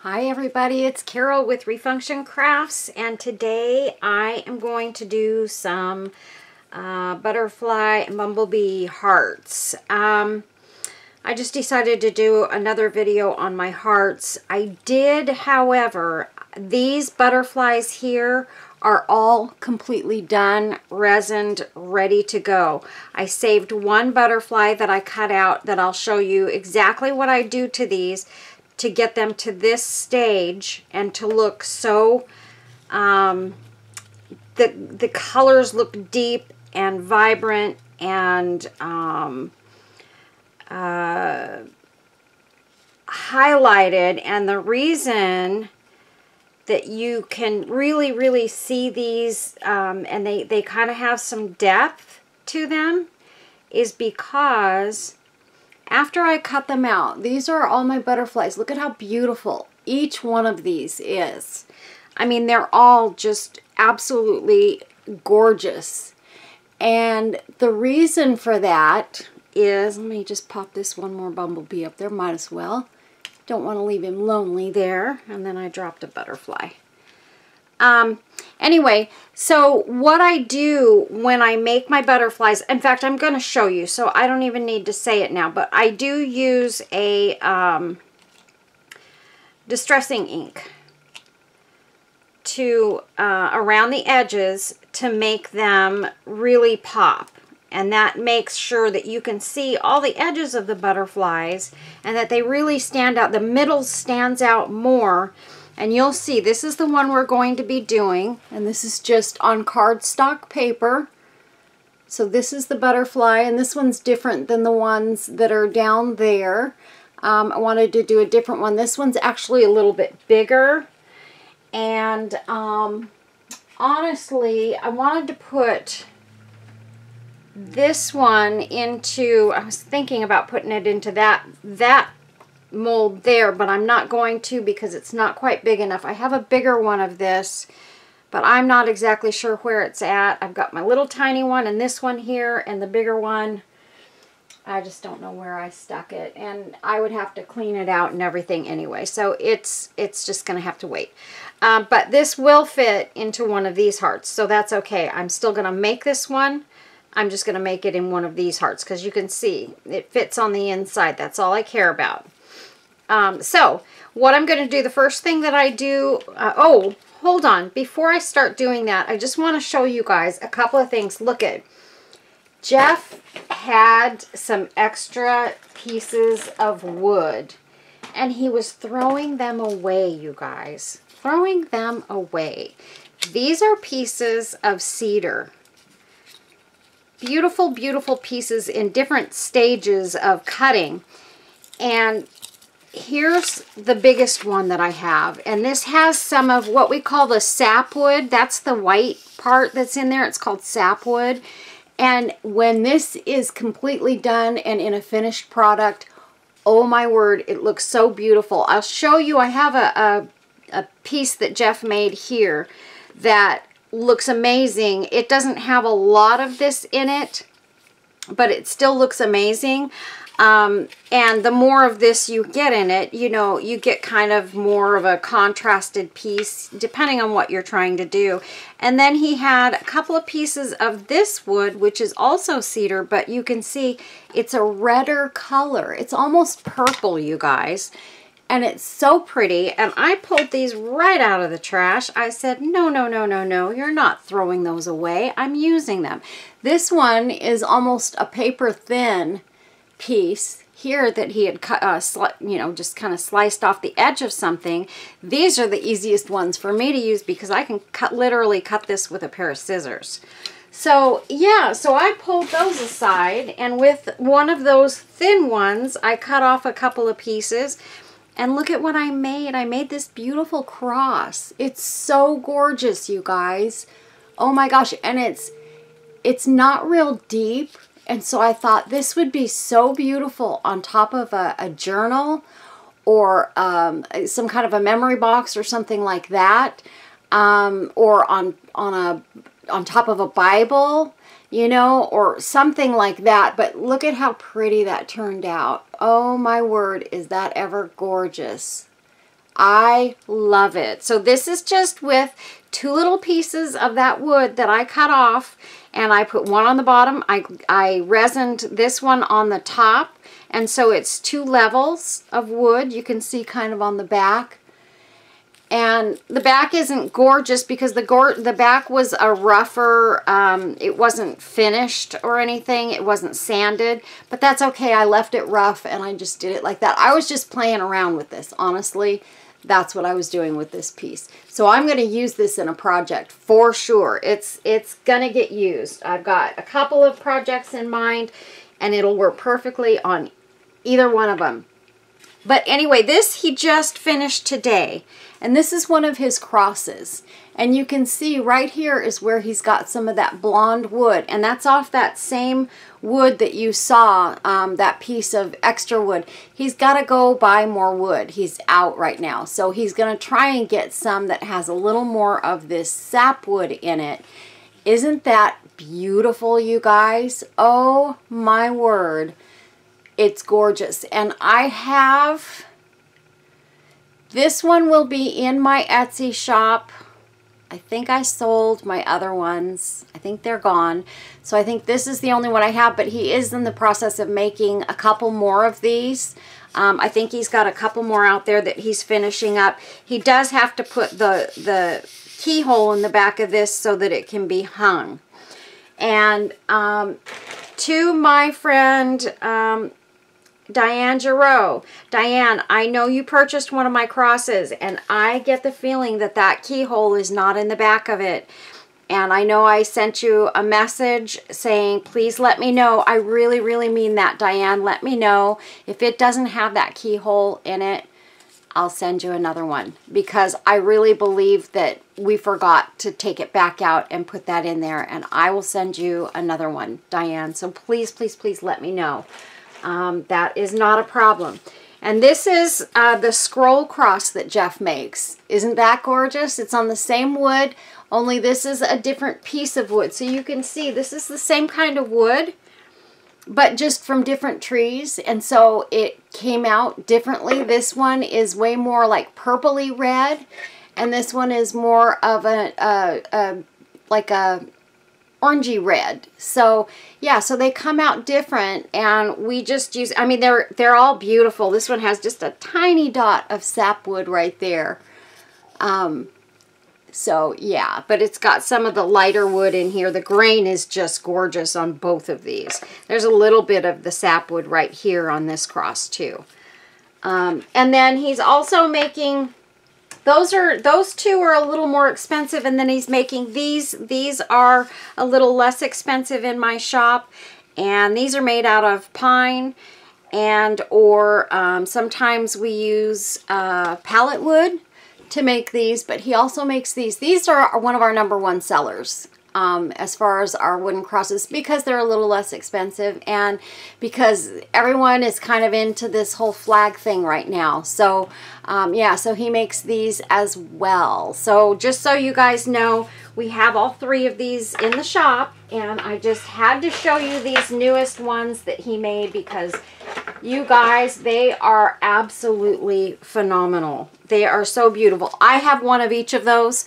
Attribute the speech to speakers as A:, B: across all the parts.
A: Hi everybody, it's Carol with Refunction Crafts, and today I am going to do some butterfly and bumblebee hearts. I just decided to do another video on my hearts. I did, however, these butterflies here are all completely done, resined, ready to go. I saved one butterfly that I cut out that I'll show you exactly what I do to these to get them to this stage and to look so, the colors look deep and vibrant and highlighted. And the reason that you can really see these and they kind of have some depth to them is because after I cut them out, these are all my butterflies. Look at how beautiful each one of these is. I mean, they're all just absolutely gorgeous. And the reason for that is, let me just pop this one more bumblebee up there, might as well. Don't want to leave him lonely there. And then I dropped a butterfly. Anyway, so what I do when I make my butterflies, in fact, I'm going to show you, so I don't even need to say it now, but I do use a distressing ink to around the edges to make them really pop. And that makes sure that you can see all the edges of the butterflies and that they really stand out. The middle stands out more. And you'll see, this is the one we're going to be doing. And this is just on cardstock paper. So this is the butterfly. And this one's different than the ones that are down there. I wanted to do a different one. This one's actually a little bit bigger. And honestly, I wanted to put this one into, I was thinking about putting it into that mold there, but I'm not going to because it's not quite big enough. I have a bigger one of this, but I'm not exactly sure where it's at. I've got my little tiny one and this one here, and the bigger one, I just don't know where I stuck it, and I would have to clean it out and everything anyway, so it's just gonna have to wait. But this will fit into one of these hearts, so that's okay. I'm still gonna make this one. I'm just gonna make it in one of these hearts because you can see it fits on the inside. That's all I care about. So what I'm going to do, the first thing that I do, oh, hold on. Before I start doing that, I just want to show you guys a couple of things. Look at, Jeff had some extra pieces of wood and he was throwing them away, you guys. Throwing them away. These are pieces of cedar. Beautiful, beautiful pieces in different stages of cutting. And here's the biggest one that I have, and this has some of what we call the sapwood. That's the white part that's in there. It's called sapwood. And when this is completely done and in a finished product, oh my word, it looks so beautiful. I'll show you. I have a piece that Jeff made here that looks amazing. It doesn't have a lot of this in it, but it still looks amazing. And the more of this you get in it, you know, you get kind of more of a contrasted piece depending on what you're trying to do. And then he had a couple of pieces of this wood, which is also cedar, but you can see it's a redder color. It's almost purple, you guys. And it's so pretty. And I pulled these right out of the trash. I said, no, no, no, no, no. You're not throwing those away. I'm using them. This one is almost a paper thin piece here that he had cut, you know, just kind of sliced off the edge of something. These are the easiest ones for me to use because I can literally cut this with a pair of scissors. So yeah, so I pulled those aside, and with one of those thin ones, I cut off a couple of pieces. And look at what I made. I made this beautiful cross. It's so gorgeous, you guys. Oh my gosh. And it's not real deep. And so I thought this would be so beautiful on top of a journal or some kind of a memory box or something like that. Or on top of a Bible, you know, or something like that. But look at how pretty that turned out. Oh my word, is that ever gorgeous. I love it. So this is just with 2 little pieces of that wood that I cut off, and I put one on the bottom. I resined this one on the top, and so it's 2 levels of wood. You can see kind of on the back. And the back isn't gorgeous because the back was a rougher, it wasn't finished or anything. It wasn't sanded, but that's okay. I left it rough and I just did it like that. I was just playing around with this, honestly. That's what I was doing with this piece. So I'm going to use this in a project for sure. It's going to get used. I've got a couple of projects in mind and it'll work perfectly on either one of them. But anyway, this he just finished today. And this is one of his crosses. And you can see right here is where he's got some of that blonde wood. And that's off that same wood that you saw, that piece of extra wood. He's got to go buy more wood. He's out right now. So he's going to try and get some that has a little more of this sapwood in it. Isn't that beautiful, you guys? Oh my word. It's gorgeous. And I have... This one will be in my Etsy shop. I think I sold my other ones. I think they're gone. So I think this is the only one I have, but he is in the process of making a couple more of these. I think he's got a couple more out there that he's finishing up. He does have to put the keyhole in the back of this so that it can be hung. And to my friend... Diane Giroux. Diane, I know you purchased one of my crosses, and I get the feeling that that keyhole is not in the back of it. And I know I sent you a message saying, please let me know. I really, really mean that, Diane. Let me know. If it doesn't have that keyhole in it, I'll send you another one. Because I really believe that we forgot to take it back out and put that in there. And I will send you another one, Diane. So please, please, please let me know. That is not a problem. And this is the scroll cross that Jeff makes. Isn't that gorgeous? It's on the same wood, only this is a different piece of wood. So you can see this is the same kind of wood, but just from different trees. And so it came out differently. This one is way more like purpley red, and this one is more of like a orangey red. So yeah, so they come out different, and we just use, I mean, they're all beautiful. This one has just a tiny dot of sapwood right there. So yeah, but it's got some of the lighter wood in here. The grain is just gorgeous on both of these. There's a little bit of the sapwood right here on this cross too. And then he's also making, those two are a little more expensive, and then he's making these. These are a little less expensive in my shop, and these are made out of pine, and or sometimes we use pallet wood to make these, but he also makes these. These are one of our #1 sellers as far as our wooden crosses, because they're a little less expensive, and because everyone is kind of into this whole flag thing right now. So yeah, so he makes these as well. So just so you guys know, we have all 3 of these in the shop, and I just had to show you these newest ones that he made because you guys, they are absolutely phenomenal. They are so beautiful. I have one of each of those.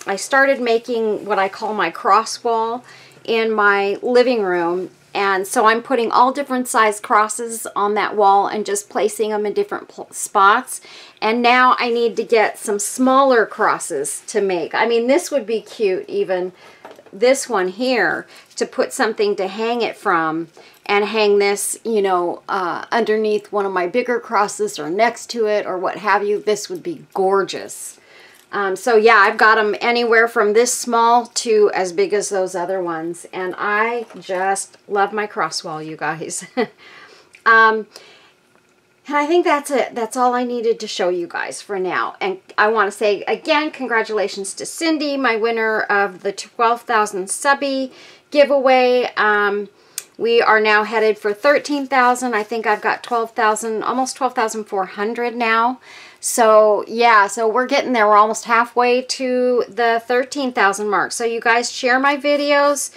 A: I started making what I call my cross wall in my living room, and so I'm putting all different size crosses on that wall and just placing them in different spots. And now I need to get some smaller crosses to make. I mean, this would be cute, even this one here, to put something to hang it from, and hang this, you know, underneath one of my bigger crosses or next to it or what have you. This would be gorgeous. So yeah, I've got them anywhere from this small to as big as those other ones. And I just love my cross wall, you guys. And I think that's it. That's all I needed to show you guys for now. And I want to say again, congratulations to Cindy, my winner of the 12,000 subby giveaway. We are now headed for 13,000. I think I've got 12,000, almost 12,400 now. So yeah, so we're getting there. We're almost halfway to the 13,000 mark. So you guys share my videos.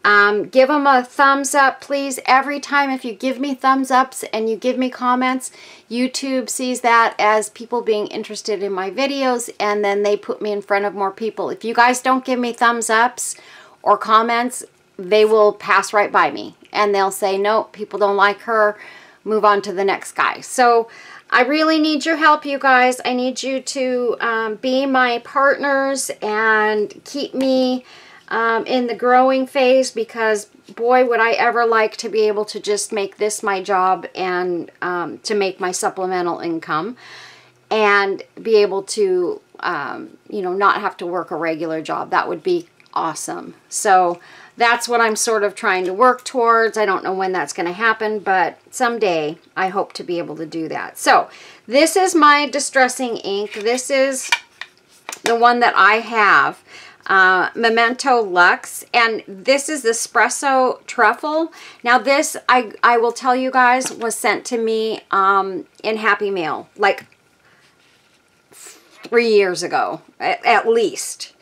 A: Give them a thumbs up, please. Every time, if you give me thumbs ups and you give me comments, YouTube sees that as people being interested in my videos, and then they put me in front of more people. If you guys don't give me thumbs ups or comments, they will pass right by me, and they'll say, no, people don't like her, move on to the next guy. So I really need your help, you guys. I need you to be my partners and keep me in the growing phase, because boy, would I ever like to be able to just make this my job and to make my supplemental income and be able to, you know, not have to work a regular job. That would be awesome. So that's what I'm sort of trying to work towards. I don't know when that's going to happen, but someday I hope to be able to do that. So this is my distressing ink. This is the one that I have. Memento Luxe, and this is the Espresso Truffle. Now this, I will tell you guys, was sent to me in Happy Mail like 3 years ago at least,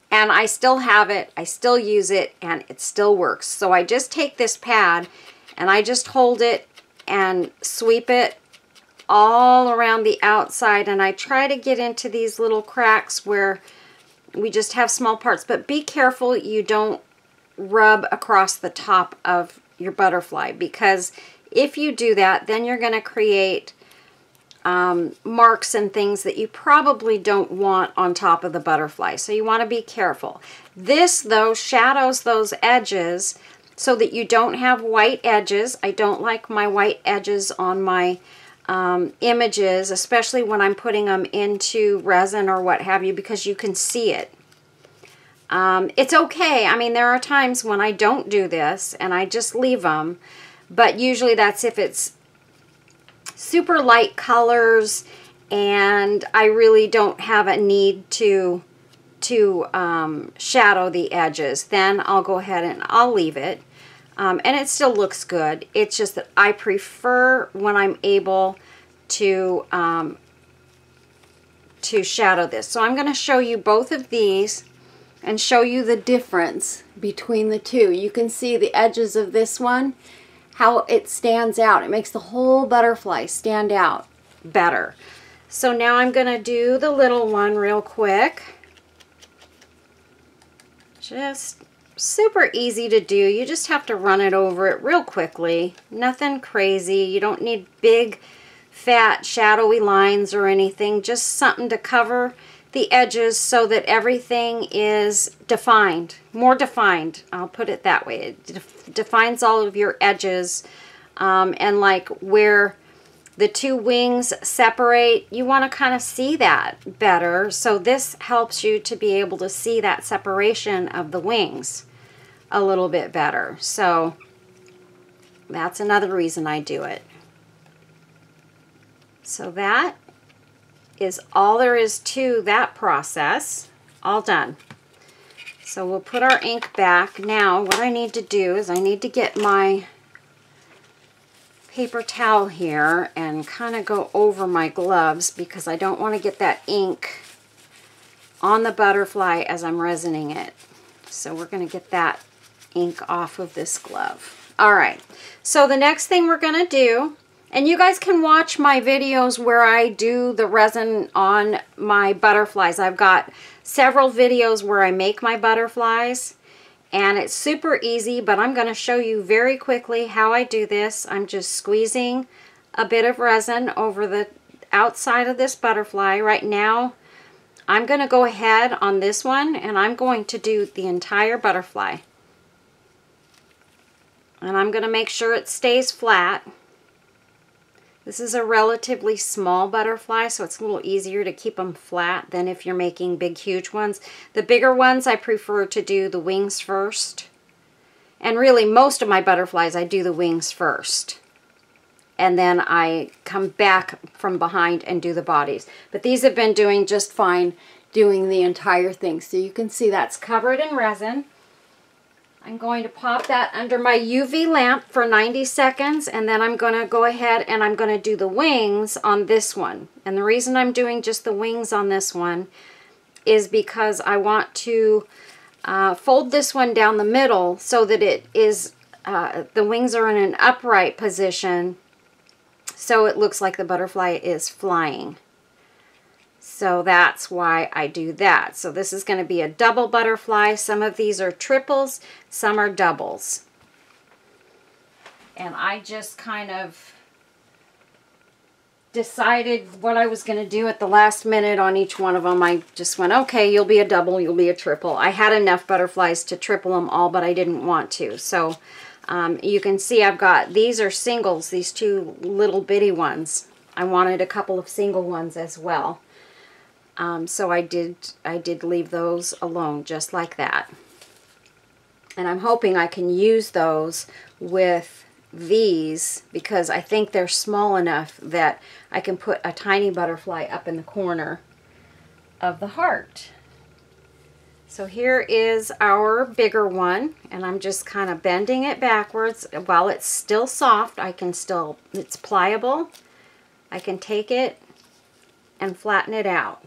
A: and I still have it, I still use it, and it still works. So I just take this pad and I just hold it and sweep it all around the outside, and I try to get into these little cracks where we just have small parts, but be careful you don't rub across the top of your butterfly, because if you do that, then you're going to create marks and things that you probably don't want on top of the butterfly. So you want to be careful. This, though, shadows those edges so that you don't have white edges. I don't like my white edges on my images, especially when I'm putting them into resin or what have you, because you can see it. It's okay. I mean, there are times when I don't do this and I just leave them, but usually that's if it's super light colors and I really don't have a need to shadow the edges. Then I'll go ahead and I'll leave it. And it still looks good. It's just that I prefer when I'm able to shadow this. So I'm going to show you both of these and show you the difference between the two. You can see the edges of this one, how it stands out. It makes the whole butterfly stand out better. So now I'm going to do the little one real quick. Just super easy to do. You just have to run it over it real quickly. Nothing crazy. You don't need big, fat, shadowy lines or anything. Just something to cover the edges so that everything is defined. More defined. I'll put it that way. It defines all of your edges. And like where the two wings separate, you want to kind of see that better. So this helps you to be able to see that separation of the wings a little bit better. So that's another reason I do it. So that is all there is to that process. All done. So we'll put our ink back. Now what I need to do is I need to get my paper towel here and kind of go over my gloves, because I don't want to get that ink on the butterfly as I'm resining it. So we're going to get that ink off of this glove. All right, so the next thing we're going to do, and you guys can watch my videos where I do the resin on my butterflies. I've got several videos where I make my butterflies, and it's super easy, but I'm going to show you very quickly how I do this. I'm just squeezing a bit of resin over the outside of this butterfly. Right now, I'm going to go ahead on this one, and I'm going to do the entire butterfly. And I'm going to make sure it stays flat. This is a relatively small butterfly, so it's a little easier to keep them flat than if you're making big, huge ones. The bigger ones, I prefer to do the wings first. And really, most of my butterflies, I do the wings first. And then I come back from behind and do the bodies. But these have been doing just fine, doing the entire thing. So you can see that's covered in resin. I'm going to pop that under my UV lamp for 90 seconds, and then I'm going to go ahead and I'm going to do the wings on this one. And the reason I'm doing just the wings on this one is because I want to fold this one down the middle so that it is, the wings are in an upright position, so it looks like the butterfly is flying. So that's why I do that. So this is going to be a double butterfly. Some of these are triples, some are doubles. And I just kind of decided what I was going to do at the last minute on each one of them. I just went, okay, you'll be a double, you'll be a triple. I had enough butterflies to triple them all, but I didn't want to. So you can see I've got, these are singles, these two little bitty ones. I wanted a couple of single ones as well. So I did leave those alone just like that. And I'm hoping I can use those with these because I think they're small enough that I can put a tiny butterfly up in the corner of the heart. So here is our bigger one, and I'm just kind of bending it backwards. While it's still soft, it's pliable. I can take it and flatten it out.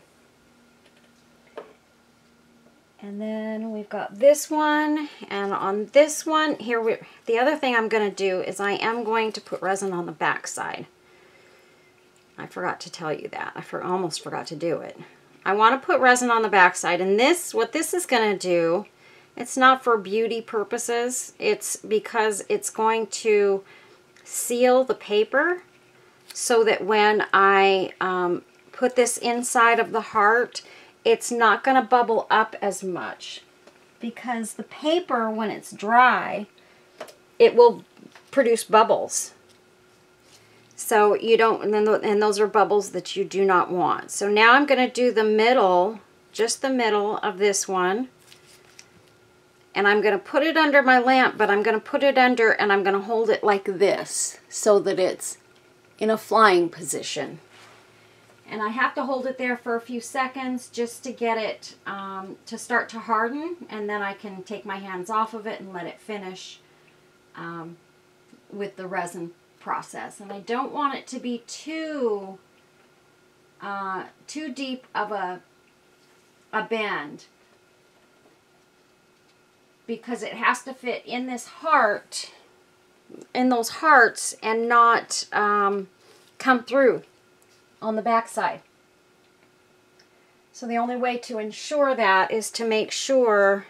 A: And then we've got this one, and on this one, the other thing I'm going to do is I am going to put resin on the back side. I forgot to tell you that. I almost forgot to do it. I want to put resin on the back side, and what this is going to do, it's not for beauty purposes, it's because it's going to seal the paper so that when I put this inside of the heart, it's not going to bubble up as much, because the paper, when it's dry, it will produce bubbles. So you don't, and those are bubbles that you do not want. So now I'm going to do the middle, just the middle of this one, and I'm going to put it under my lamp, but I'm going to put it under and I'm going to hold it like this so that it's in a flying position. And I have to hold it there for a few seconds just to get it to start to harden, and then I can take my hands off of it and let it finish with the resin process. And I don't want it to be too deep of a bend, because it has to fit in this heart, in those hearts, and not come through on the back side. So the only way to ensure that is to make sure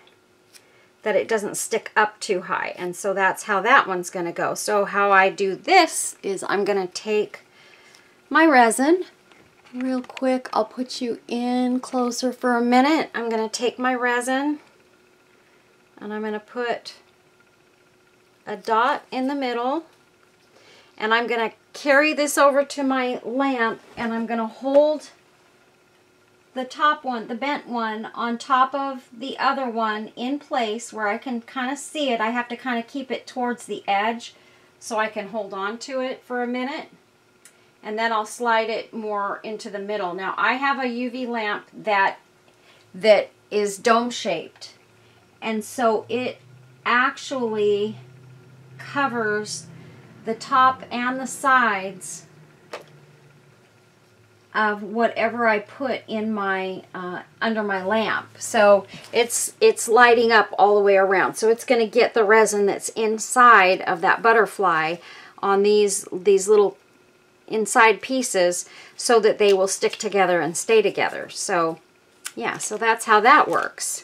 A: that it doesn't stick up too high. And so that's how that one's going to go. So how I do this is I'm going to take my resin real quick. I'll put you in closer for a minute. I'm going to take my resin and I'm going to put a dot in the middle, and I'm going to carry this over to my lamp, and I'm going to hold the top one, the bent one, on top of the other one in place where I can kind of see it. I have to kind of keep it towards the edge so I can hold on to it for a minute, and then I'll slide it more into the middle. Now I have a UV lamp that is dome shaped, and so it actually covers the top and the sides of whatever I put in my under my lamp. So it's lighting up all the way around. So it's going to get the resin that's inside of that butterfly on these little inside pieces so that they will stick together and stay together. So yeah, so that's how that works.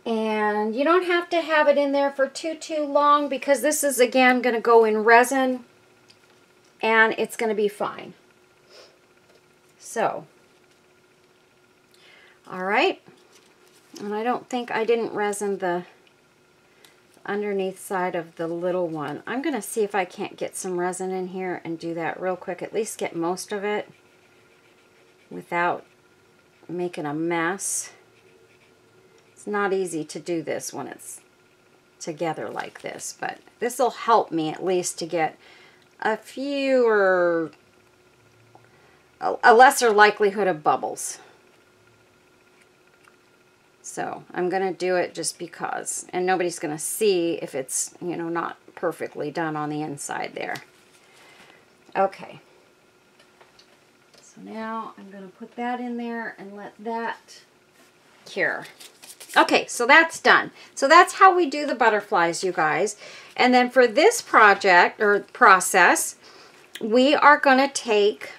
A: And you don't have to have it in there for too long, because this is again going to go in resin and it's going to be fine. So, all right. And I don't think I didn't resin the underneath side of the little one. I'm going to see if I can't get some resin in here and do that real quick, at least get most of it without making a mess. It's not easy to do this when it's together like this, but this will help me at least to get a lesser likelihood of bubbles. So I'm going to do it just because, and nobody's going to see if it's, you know, not perfectly done on the inside there. Okay. So now I'm going to put that in there and let that cure. Okay, so that's done. So that's how we do the butterflies, you guys. And then for this project or process, we are going to take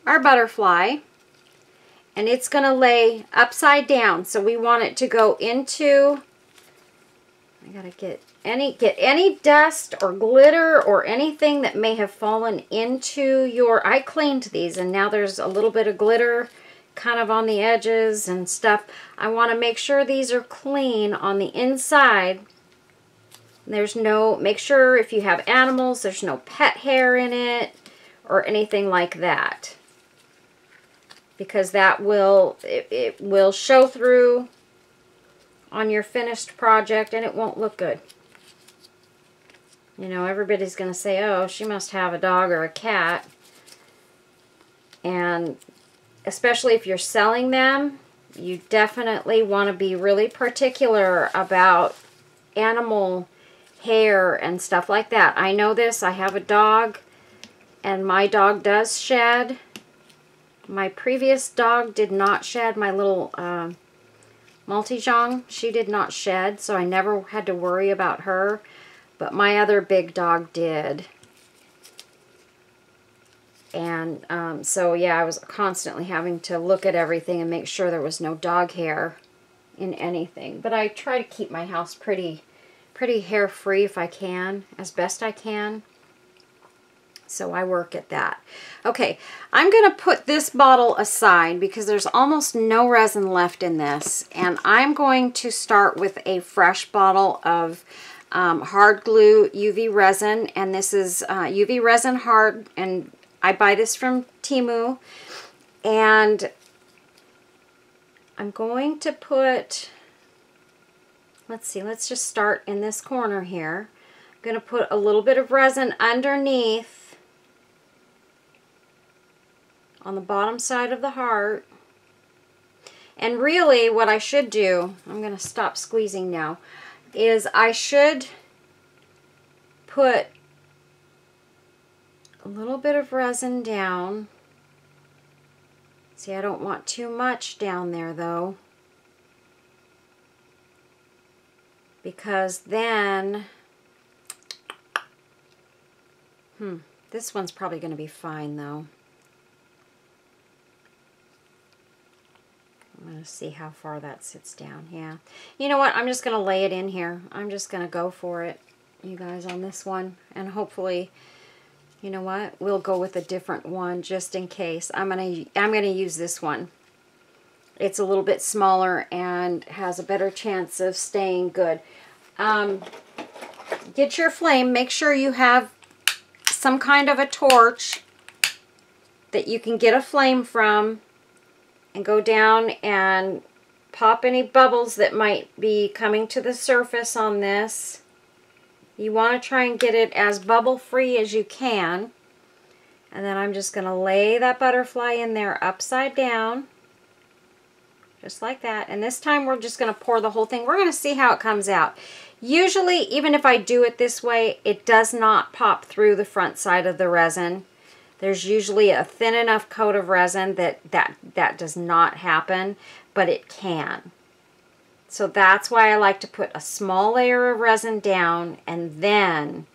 A: our butterfly and it's going to lay upside down. So we want it to go into, I got to get any dust or glitter or anything that may have fallen into your, I cleaned these and now there's a little bit of glitter kind of on the edges and stuff. I want to make sure these are clean on the inside. There's no, make sure if you have animals, there's no pet hair in it or anything like that. Because that will, it will show through on your finished project and it won't look good. You know, everybody's going to say, oh, she must have a dog or a cat. And especially if you're selling them, you definitely want to be really particular about animal hair and stuff like that. I know this. I have a dog, and my dog does shed. My previous dog did not shed. My little Multijong, she did not shed, so I never had to worry about her. But my other big dog did. And so, yeah, I was constantly having to look at everything and make sure there was no dog hair in anything. But I try to keep my house pretty hair-free if I can, as best I can. So I work at that. Okay, I'm going to put this bottle aside because there's almost no resin left in this. And I'm going to start with a fresh bottle of hard glue UV resin. And this is UV resin hard, and I buy this from Temu, and I'm going to put, let's see, let's just start in this corner here. I'm going to put a little bit of resin underneath on the bottom side of the heart. And really what I should do, I'm going to stop squeezing now, is I should put a little bit of resin down. See, I don't want too much down there though, because then, this one's probably going to be fine though. I'm going to see how far that sits down. Yeah. You know what? I'm just going to lay it in here. I'm just going to go for it, you guys, on this one. And hopefully, you know what? We'll go with a different one just in case. I'm gonna use this one. It's a little bit smaller and has a better chance of staying good. Get your flame. Make sure you have some kind of a torch that you can get a flame from, and go down and pop any bubbles that might be coming to the surface on this. You want to try and get it as bubble free as you can. And then I'm just going to lay that butterfly in there upside down. Just like that. And this time we're just going to pour the whole thing. We're going to see how it comes out. Usually, even if I do it this way, it does not pop through the front side of the resin. There's usually a thin enough coat of resin that does not happen, but it can. So that's why I like to put a small layer of resin down and then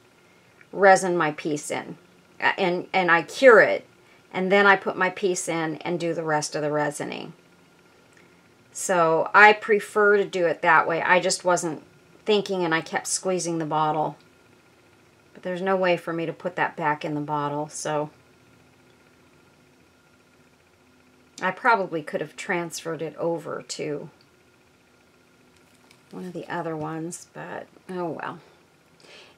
A: resin my piece in. And I cure it. And then I put my piece in and do the rest of the resining. So I prefer to do it that way. I just wasn't thinking and I kept squeezing the bottle. But there's no way for me to put that back in the bottle. So I probably could have transferred it over to one of the other ones, but oh well.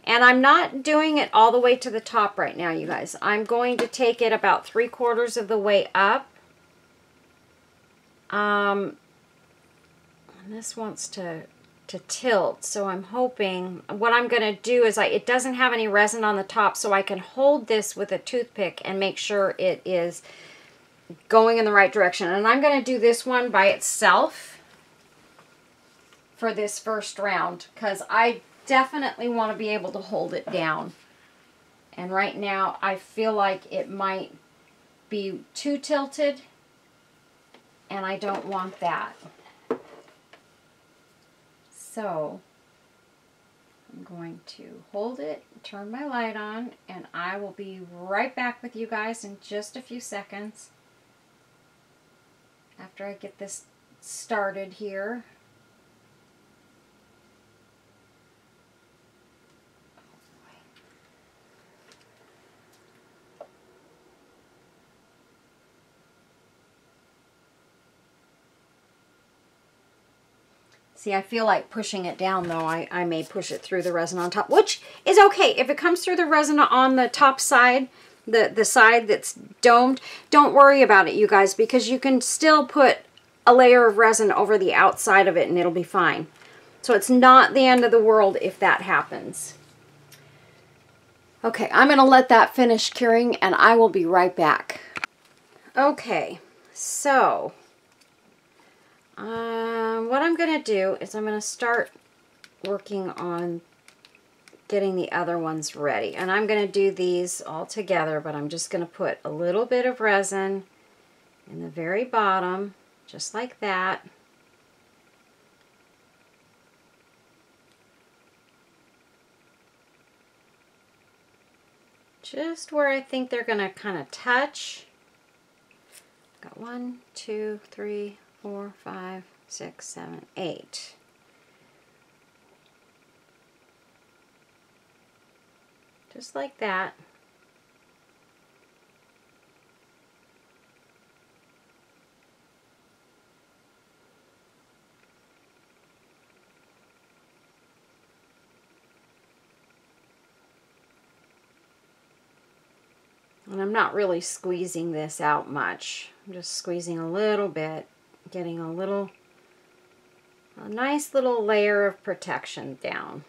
A: And I'm not doing it all the way to the top right now, you guys. I'm going to take it about 3/4 of the way up. And this wants to tilt, so I'm hoping, what I'm going to do is, it doesn't have any resin on the top, so I can hold this with a toothpick and make sure it is going in the right direction. And I'm going to do this one by itself for this first round, because I definitely want to be able to hold it down. And right now I feel like it might be too tilted, and I don't want that. So I'm going to hold it, turn my light on, and I will be right back with you guys in just a few seconds after I get this started here. See, I feel like pushing it down, though. I may push it through the resin on top, which is okay. If it comes through the resin on the top side, the side that's domed, don't worry about it, you guys, because you can still put a layer of resin over the outside of it and it'll be fine. So it's not the end of the world if that happens. Okay, I'm going to let that finish curing and I will be right back. Okay, so what I'm going to do is I'm going to start working on getting the other ones ready. And I'm going to do these all together, but I'm just going to put a little bit of resin in the very bottom, just like that. Just where I think they're going to kind of touch. Got 1, 2, 3, 4, 5, 6, 7, 8. Just like that. And I'm not really squeezing this out much. I'm just squeezing a little bit, getting a nice little layer of protection down.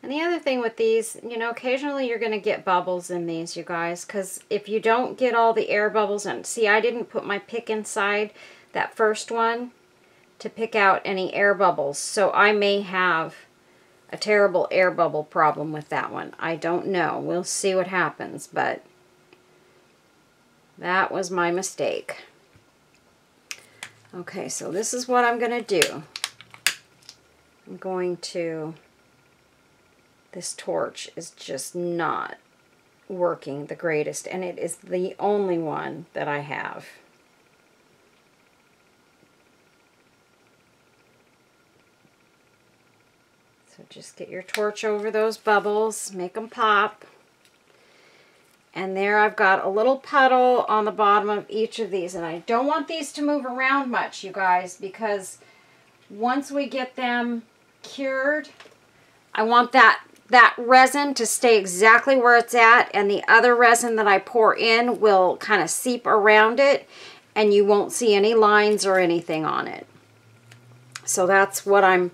A: And the other thing with these, you know, occasionally you're going to get bubbles in these, you guys, because if you don't get all the air bubbles, and see, I didn't put my pick inside that first one to pick out any air bubbles, so I may have a terrible air bubble problem with that one. I don't know. We'll see what happens, but that was my mistake. Okay, so this is what I'm going to do. I'm going to... This torch is just not working the greatest, and it is the only one that I have. So just get your torch over those bubbles, make them pop. And there I've got a little puddle on the bottom of each of these, and I don't want these to move around much, you guys, because once we get them cured, I want that resin to stay exactly where it's at, and the other resin that I pour in will kind of seep around it, and you won't see any lines or anything on it. So that's what I'm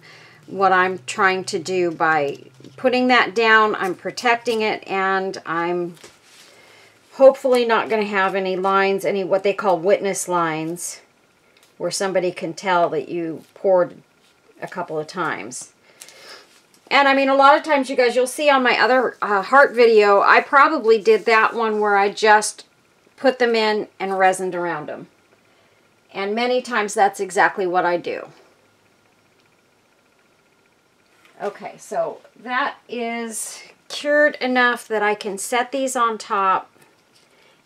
A: trying to do by putting that down. I'm protecting it, and I'm hopefully not going to have any lines, any what they call witness lines, where somebody can tell that you poured a couple of times. And I mean, a lot of times, you guys, you'll see on my other heart video, I probably did that one where I just put them in and resined around them. And many times that's exactly what I do. Okay, so that is cured enough that I can set these on top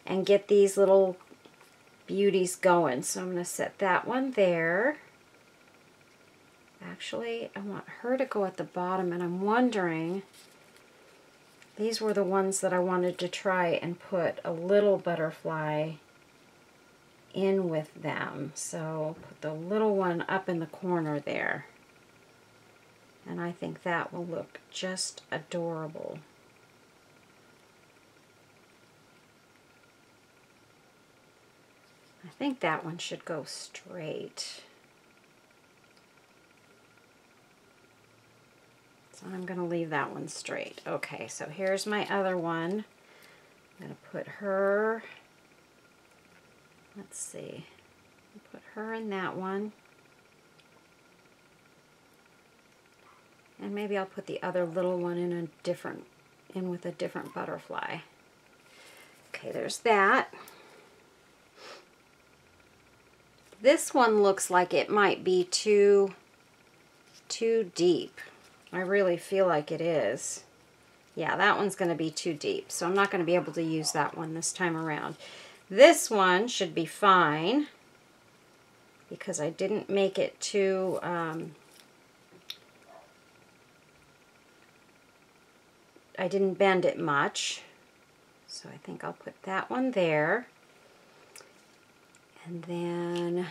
A: and get these little beauties going. So I'm going to set that one there. Actually, I want her to go at the bottom, and I'm wondering, these were the ones that I wanted to try and put a little butterfly in with them. So put the little one up in the corner there. And I think that will look just adorable. I think that one should go straight. So I'm going to leave that one straight. Okay, so here's my other one. I'm going to put her, let's see, put her in that one. And maybe I'll put the other little one in with a different butterfly. Okay, there's that. This one looks like it might be too deep. I really feel like it is. Yeah, that one's going to be too deep, so I'm not going to be able to use that one this time around. This one should be fine because I didn't make it too... I didn't bend it much. So I think I'll put that one there. And then...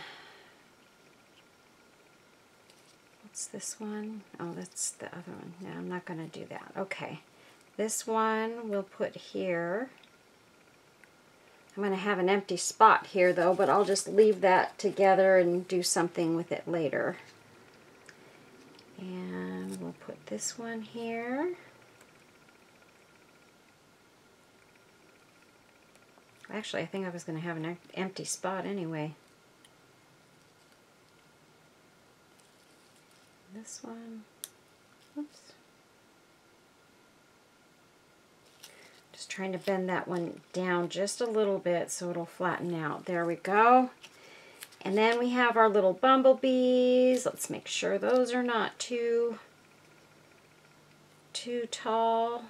A: what's this one? Oh, that's the other one. No, I'm not going to do that. Okay. This one we'll put here. I'm going to have an empty spot here though, but I'll just leave that together and do something with it later. And we'll put this one here. Actually, I think I was going to have an empty spot anyway. This one. Oops. Just trying to bend that one down just a little bit so it'll flatten out. There we go. And then we have our little bumblebees. Let's make sure those are not too tall.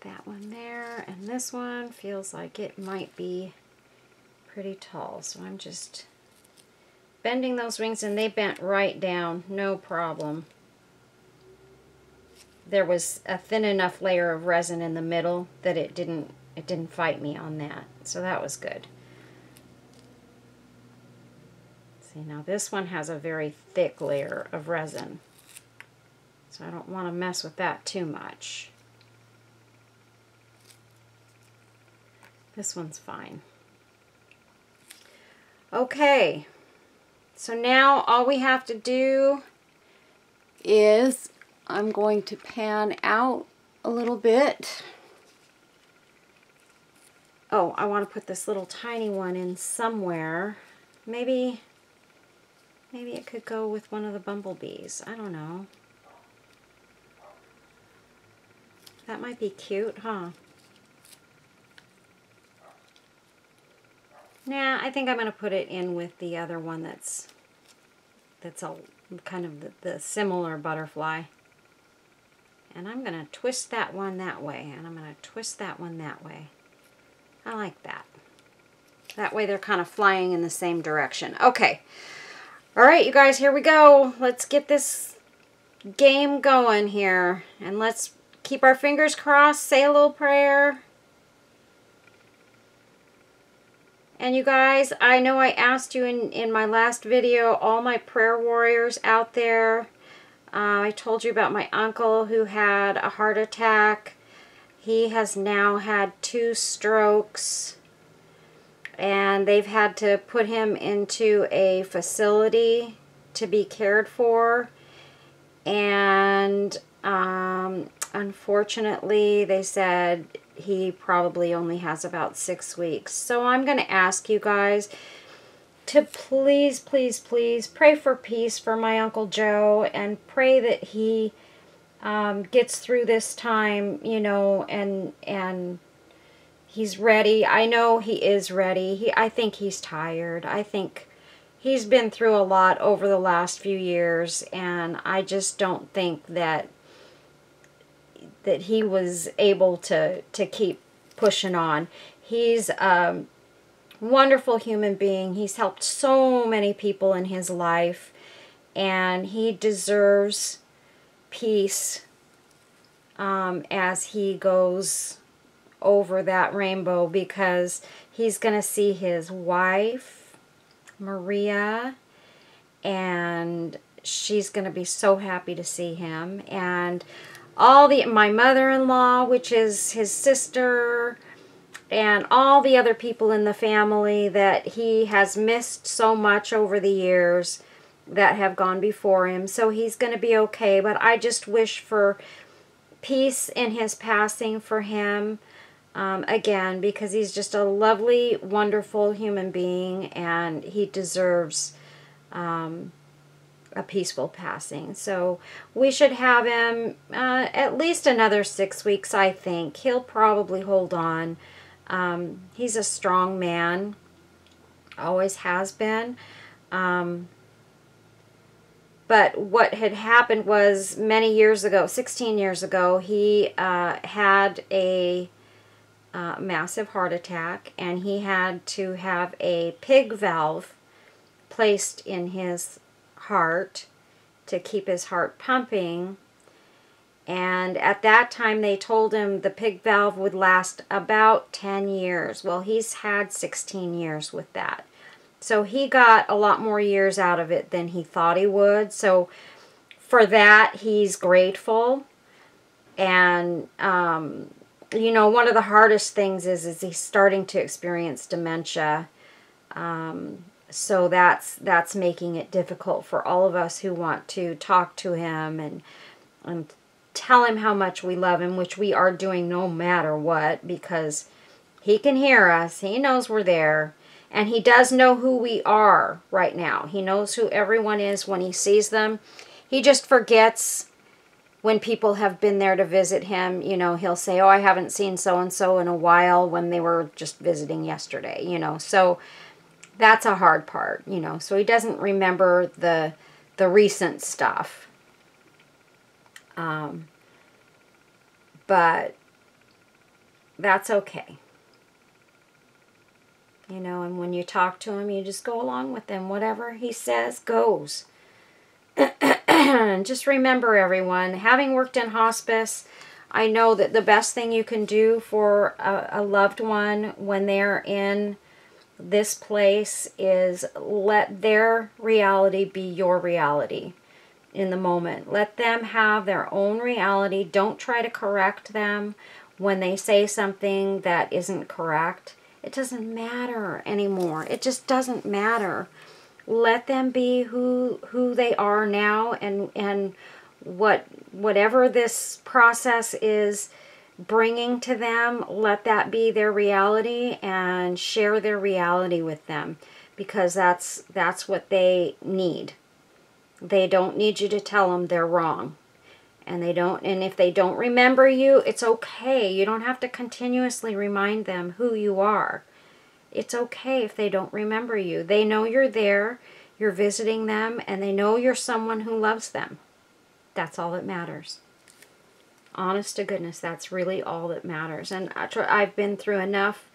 A: That one there, and this one feels like it might be pretty tall, so I'm just bending those wings, and they bent right down, no problem. There was a thin enough layer of resin in the middle that it didn't fight me on that, so that was good. See, now this one has a very thick layer of resin, so I don't want to mess with that too much. This one's fine. Okay, so now all we have to do is I'm going to pan out a little bit. Oh, I want to put this little tiny one in somewhere. Maybe it could go with one of the bumblebees. I don't know. That might be cute, huh? Nah, I think I'm going to put it in with the other one that's a kind of the similar butterfly. And I'm going to twist that one that way, and I'm going to twist that one that way. I like that. That way they're kind of flying in the same direction. Okay. All right, you guys, here we go. Let's get this game going here. And let's keep our fingers crossed, say a little prayer. And you guys, I know I asked you in my last video, all my prayer warriors out there. I told you about my uncle who had a heart attack. He has now had 2 strokes. And they've had to put him into a facility to be cared for. And unfortunately, they said he probably only has about 6 weeks. So I'm going to ask you guys to please, please, please pray for peace for my Uncle Joe, and pray that he gets through this time, you know, and he's ready. I know he is ready. I think he's tired. I think he's been through a lot over the last few years, and I just don't think that he was able to keep pushing on. He's a wonderful human being. He's helped so many people in his life, and he deserves peace as he goes over that rainbow, because he's going to see his wife, Maria, and she's going to be so happy to see him, and my mother-in-law, which is his sister, and all the other people in the family that he has missed so much over the years that have gone before him. So he's going to be okay, but I just wish for peace in his passing for him, again, because he's just a lovely, wonderful human being, and he deserves a peaceful passing. So we should have him at least another 6 weeks, I think. He'll probably hold on. He's a strong man, always has been. But what had happened was many years ago, 16 years ago, he had a massive heart attack, and he had to have a pig valve placed in his heart to keep his heart pumping. And at that time they told him the pig valve would last about 10 years. Well, he's had 16 years with that. So he got a lot more years out of it than he thought he would. So for that, he's grateful. And, you know, one of the hardest things is he's starting to experience dementia. So that's making it difficult for all of us who want to talk to him and tell him how much we love him, which we are doing no matter what, because he can hear us. He knows we're there. And he does know who we are right now. He knows who everyone is when he sees them. He just forgets when people have been there to visit him. You know, he'll say, oh, I haven't seen so-and-so in a while, when they were just visiting yesterday, you know. So that's a hard part, you know. So he doesn't remember the recent stuff. But that's okay. You know, and when you talk to him, you just go along with him. Whatever he says goes. And just remember, everyone, having worked in hospice, I know that the best thing you can do for a loved one when they're in this place is let their reality be your reality in the moment. Let them have their own reality. Don't try to correct them when they say something that isn't correct. It doesn't matter anymore. It just doesn't matter. Let them be who they are now, and whatever this process is bringing to them, let that be their reality, and share their reality with them, because that's what they need. They don't need you to tell them they're wrong. And if they don't remember you, it's okay. You don't have to continuously remind them who you are. It's okay if they don't remember you. They know you're there, you're visiting them, and they know you're someone who loves them. That's all that matters. Honest to goodness, that's really all that matters. And I've been through enough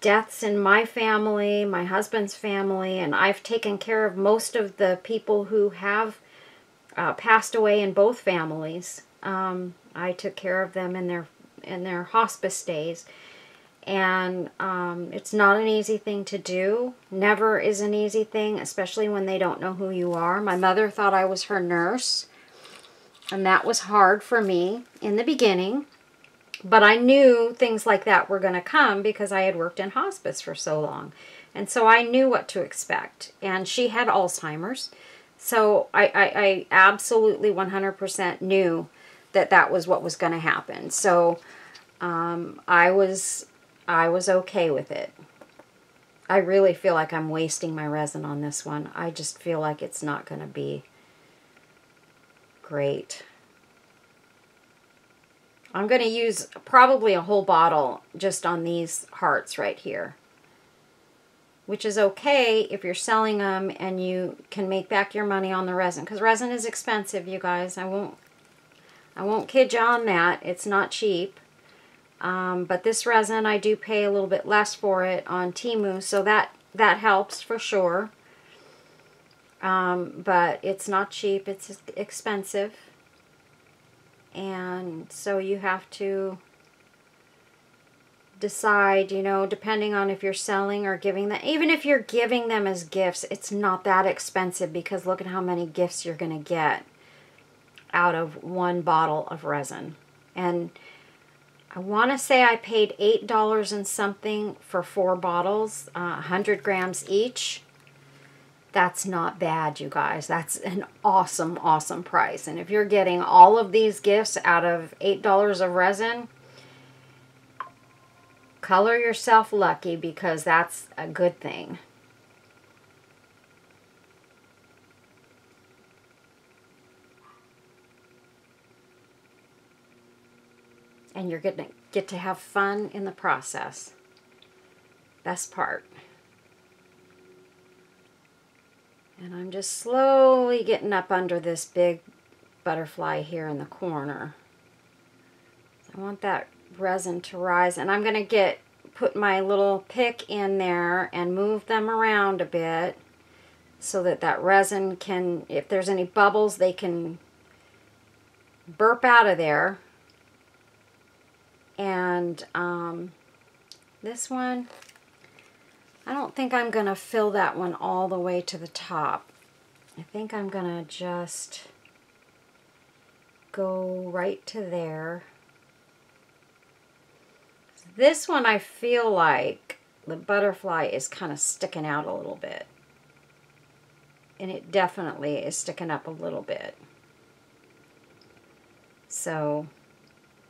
A: deaths in my family, my husband's family, and I've taken care of most of the people who have passed away in both families. I took care of them in their hospice days, and it's not an easy thing to do. Never is an easy thing, especially when they don't know who you are. My mother thought I was her nurse, and that was hard for me in the beginning, but I knew things like that were going to come because I had worked in hospice for so long, and so I knew what to expect. And she had Alzheimer's. So I absolutely 100% knew that was what was going to happen. So I was okay with it. I really feel like I'm wasting my resin on this one. I just feel like it's not going to be great. I'm going to use probably a whole bottle just on these hearts right here, which is okay if you're selling them and you can make back your money on the resin, because resin is expensive, you guys. I won't kid you on that. It's not cheap. But this resin, I do pay a little bit less for it on Temu, so that helps for sure. But it's not cheap. It's expensive. And so you have to decide, you know, depending on if you're selling or giving them. Even if you're giving them as gifts, it's not that expensive, because look at how many gifts you're going to get out of one bottle of resin. And I want to say I paid $8 and something for 4 bottles, 100 grams each. That's not bad, you guys. That's an awesome, awesome price. And if you're getting all of these gifts out of $8 of resin, color yourself lucky, because that's a good thing. and you're going to get to have fun in the process. Best part. And I'm just slowly getting up under this big butterfly here in the corner. I want that resin to rise, and I'm going to put my little pick in there and move them around a bit so that that resin can, if there's any bubbles, they can burp out of there. And this one, I don't think I'm going to fill that one all the way to the top. I think I'm going to just go right to there. This one, I feel like the butterfly is kind of sticking out a little bit. And it definitely is sticking up a little bit. So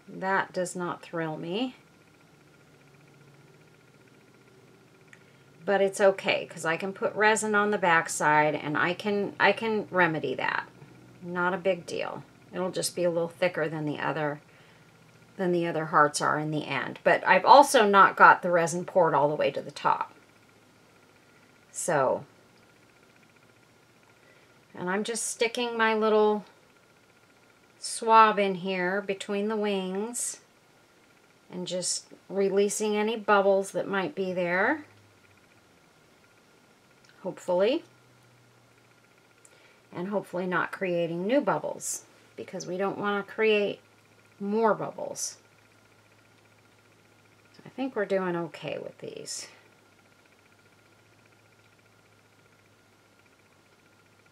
A: that does not thrill me. But it's okay, because I can put resin on the backside and I can remedy that. Not a big deal. It'll just be a little thicker than the other hearts are in the end. But I've also not got the resin poured all the way to the top. So, and I'm just sticking my little swab in here between the wings and just releasing any bubbles that might be there. Hopefully. And hopefully not creating new bubbles, because we don't want to create more bubbles. I think we're doing okay with these.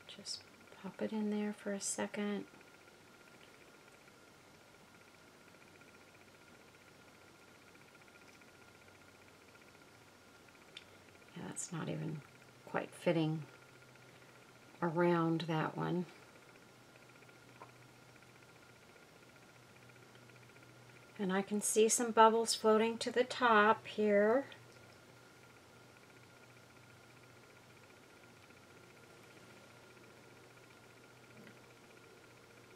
A: Just pop it in there for a second. Yeah, that's not even quite fitting around that one. And I can see some bubbles floating to the top here.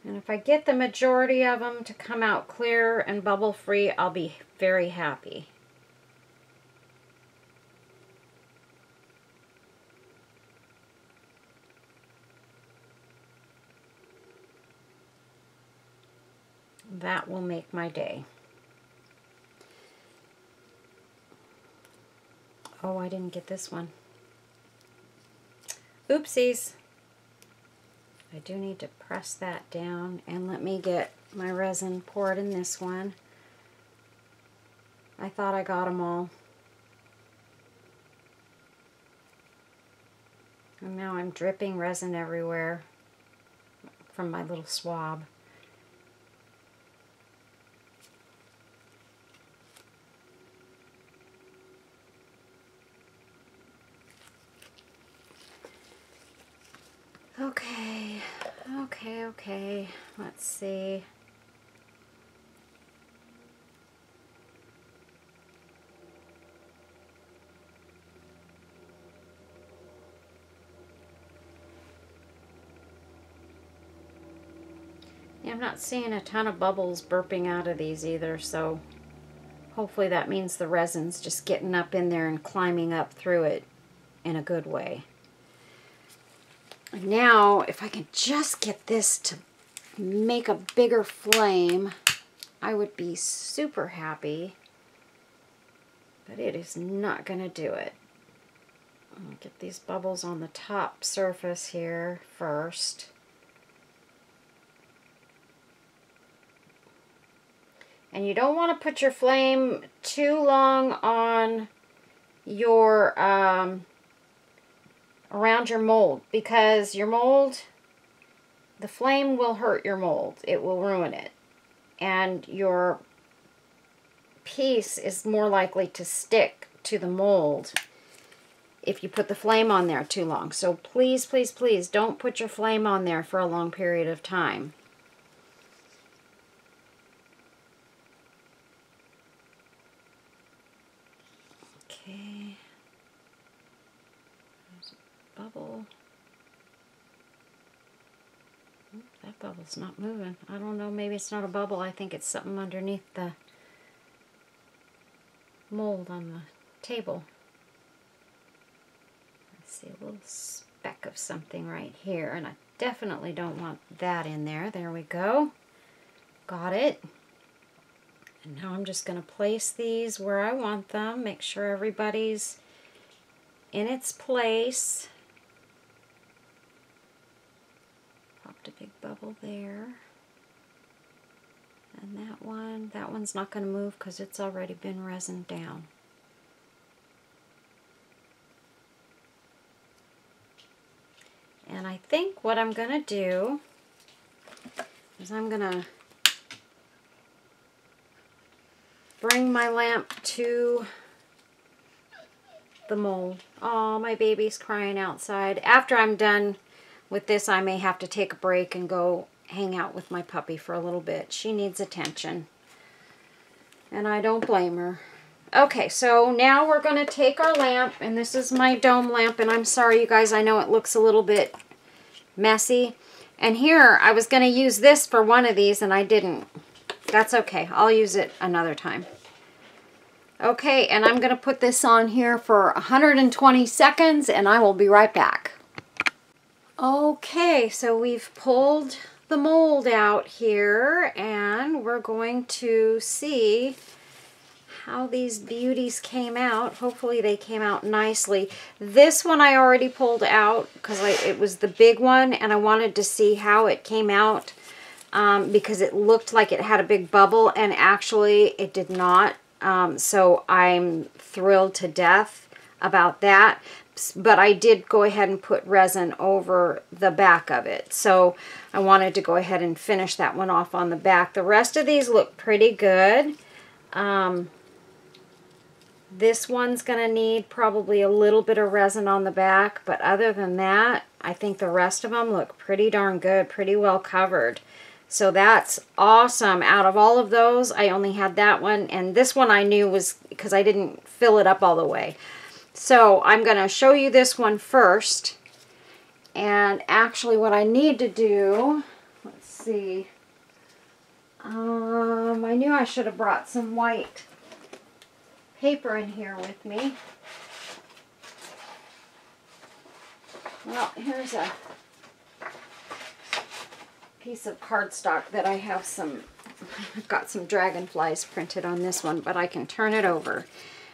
A: And if I get the majority of them to come out clear and bubble free, I'll be very happy. That will make my day. Oh, I didn't get this one. Oopsies. I do need to press that down, and let me get my resin poured in this one. I thought I got them all. And now I'm dripping resin everywhere from my little swab. Okay, let's see. Yeah, I'm not seeing a ton of bubbles burping out of these either, so hopefully that means the resin's just getting up in there and climbing up through it in a good way. Now, if I can just get this to make a bigger flame, I would be super happy. But it is not going to do it. I'm going to get these bubbles on the top surface here first. And you don't want to put your flame too long on your around your mold, because your mold, the flame will hurt your mold. It will ruin it. And your piece is more likely to stick to the mold if you put the flame on there too long. So please, please, please don't put your flame on there for a long period of time. Okay. There's a bubble. That bubble's not moving. I don't know, maybe it's not a bubble. I think it's something underneath the mold on the table. I see a little speck of something right here, and I definitely don't want that in there. There we go. Got it. And now I'm just going to place these where I want them. Make sure everybody's in its place. Popped a big bubble there. And that one's not going to move because it's already been resined down. And I think what I'm going to do is I'm going to bring my lamp to the mold. Oh, my baby's crying outside. After I'm done with this, I may have to take a break and go hang out with my puppy for a little bit. She needs attention, and I don't blame her. Okay, so now we're going to take our lamp, and this is my dome lamp, and I'm sorry, you guys, I know it looks a little bit messy. And here, I was going to use this for one of these, and I didn't. That's okay. I'll use it another time. Okay, and I'm going to put this on here for 120 seconds, and I will be right back. Okay, so we've pulled the mold out here, and we're going to see how these beauties came out. Hopefully they came out nicely. This one I already pulled out because it was the big one, and I wanted to see how it came out because it looked like it had a big bubble, and actually it did not. So I'm thrilled to death about that. But I did go ahead and put resin over the back of it. So I wanted to go ahead and finish that one off on the back. The rest of these look pretty good. This one's going to need probably a little bit of resin on the back. But other than that, I think the rest of them look pretty darn good, pretty well covered. So that's awesome. Out of all of those, I only had that one. And this one I knew was because I didn't fill it up all the way. So I'm going to show you this one first. And actually what I need to do, let's see. I knew I should have brought some white paper in here with me. Well, here's a piece of cardstock that I have I've got some dragonflies printed on this one, but I can turn it over.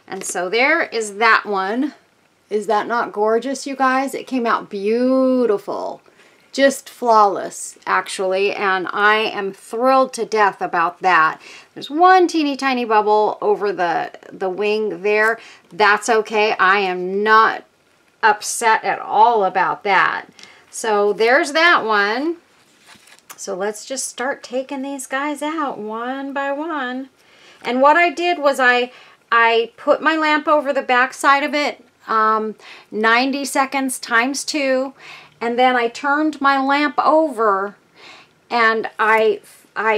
A: And so there is that one. Is that not gorgeous, you guys? It came out beautiful. Just flawless, actually. And I am thrilled to death about that. There's one teeny tiny bubble over the wing there. That's okay. I am not upset at all about that. So there's that one. So let's just start taking these guys out one by one. And what I did was I put my lamp over the back side of it, 90 seconds times 2, and then I turned my lamp over and I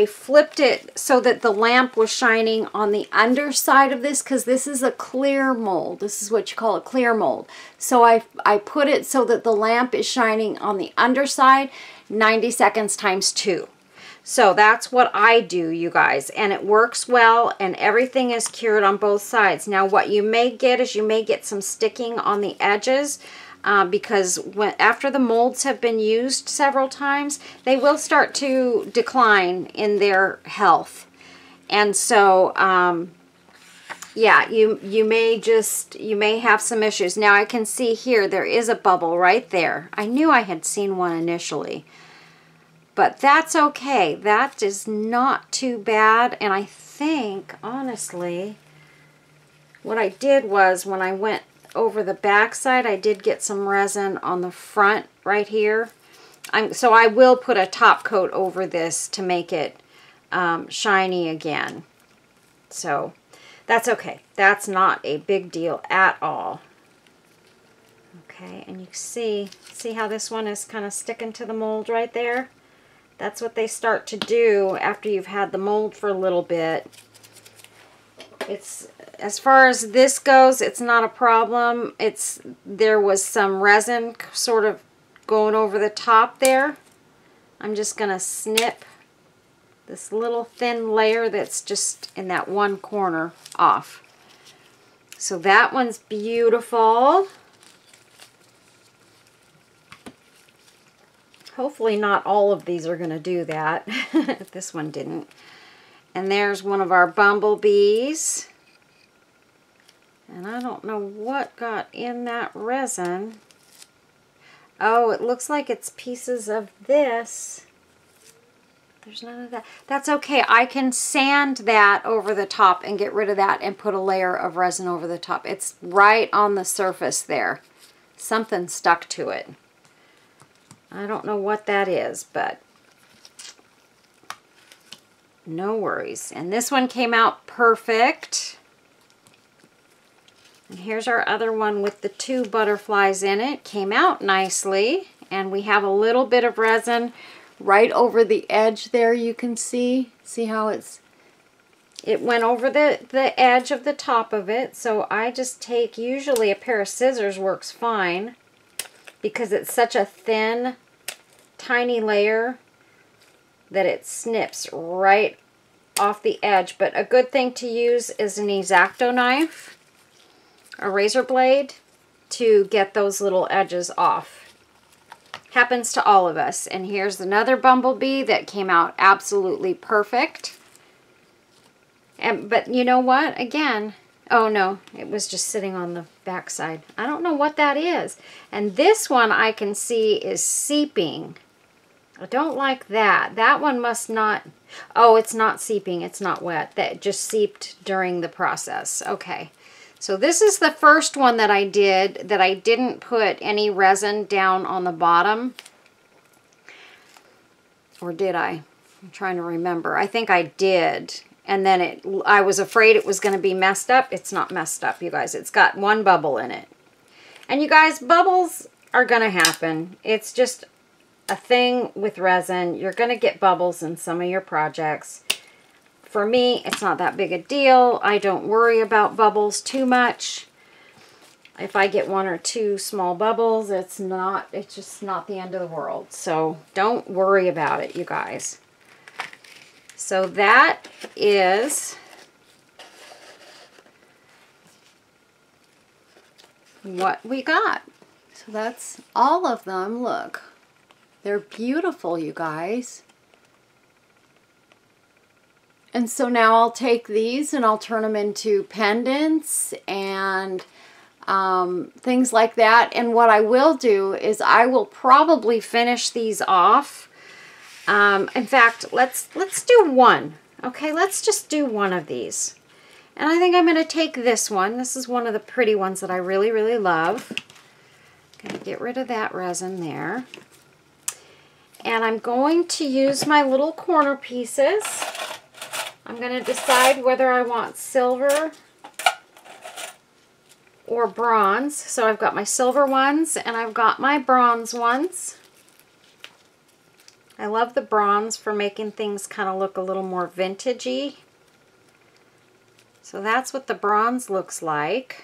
A: flipped it so that the lamp was shining on the underside of this, because this is a clear mold. This is what you call a clear mold. So I put it so that the lamp is shining on the underside, 90 seconds times 2. So that's what I do, you guys, and it works well, and everything is cured on both sides. Now what you may get is you may get some sticking on the edges because after the molds have been used several times, they will start to decline in their health. And so yeah, you may have some issues. Now I can see here there is a bubble right there. I knew I had seen one initially. But that's okay. That is not too bad. And I think, honestly, what I did was when I went over the back side, I did get some resin on the front right here. So I will put a top coat over this to make it shiny again. So that's okay. That's not a big deal at all. Okay, and you see how this one is kind of sticking to the mold right there? That's what they start to do after you've had the mold for a little bit. It's, as far as this goes, it's not a problem. There was some resin sort of going over the top there. I'm just going to snip this little thin layer that's just in that one corner off. So that one's beautiful. Hopefully not all of these are going to do that. This one didn't. And there's one of our bumblebees. And I don't know what got in that resin. Oh, it looks like it's pieces of this. There's none of that. That's okay. I can sand that over the top and get rid of that and put a layer of resin over the top. It's right on the surface there. Something stuck to it. I don't know what that is, but no worries. And this one came out perfect. And here's our other one with the 2 butterflies in it. Came out nicely. And we have a little bit of resin right over the edge there, you can see. See how it went over the edge of the top of it. So I just take, usually a pair of scissors works fine because it's such a thin, tiny layer that it snips right off the edge. But a good thing to use is an X-Acto knife, a razor blade, to get those little edges off. Happens to all of us. And here's another bumblebee that came out absolutely perfect. But you know what? Again, oh no, it was just sitting on the back side. I don't know what that is. And this one I can see is seeping. I don't like that. That one must not, oh, it's not seeping. It's not wet. That just seeped during the process. Okay. So this is the first one that I did that I didn't put any resin down on the bottom. Or did I? I'm trying to remember. I think I did. And then I was afraid it was going to be messed up. It's not messed up, you guys. It's got 1 bubble in it. And you guys, bubbles are going to happen. It's just a thing with resin. You're going to get bubbles in some of your projects. For me, it's not that big a deal. I don't worry about bubbles too much. If I get 1 or 2 small bubbles, it's just not the end of the world. So don't worry about it, you guys. So that is what we got. So that's all of them. Look, they're beautiful, you guys. And so now I'll take these and I'll turn them into pendants and things like that. And what I will do is I will probably finish these off. In fact, let's do one. Okay, let's just do one of these. And I think I'm going to take this one. This is one of the pretty ones that I really, really love. Going to get rid of that resin there. And I'm going to use my little corner pieces. I'm going to decide whether I want silver or bronze. So I've got my silver ones and I've got my bronze ones. I love the bronze for making things kind of look a little more vintagey. So that's what the bronze looks like.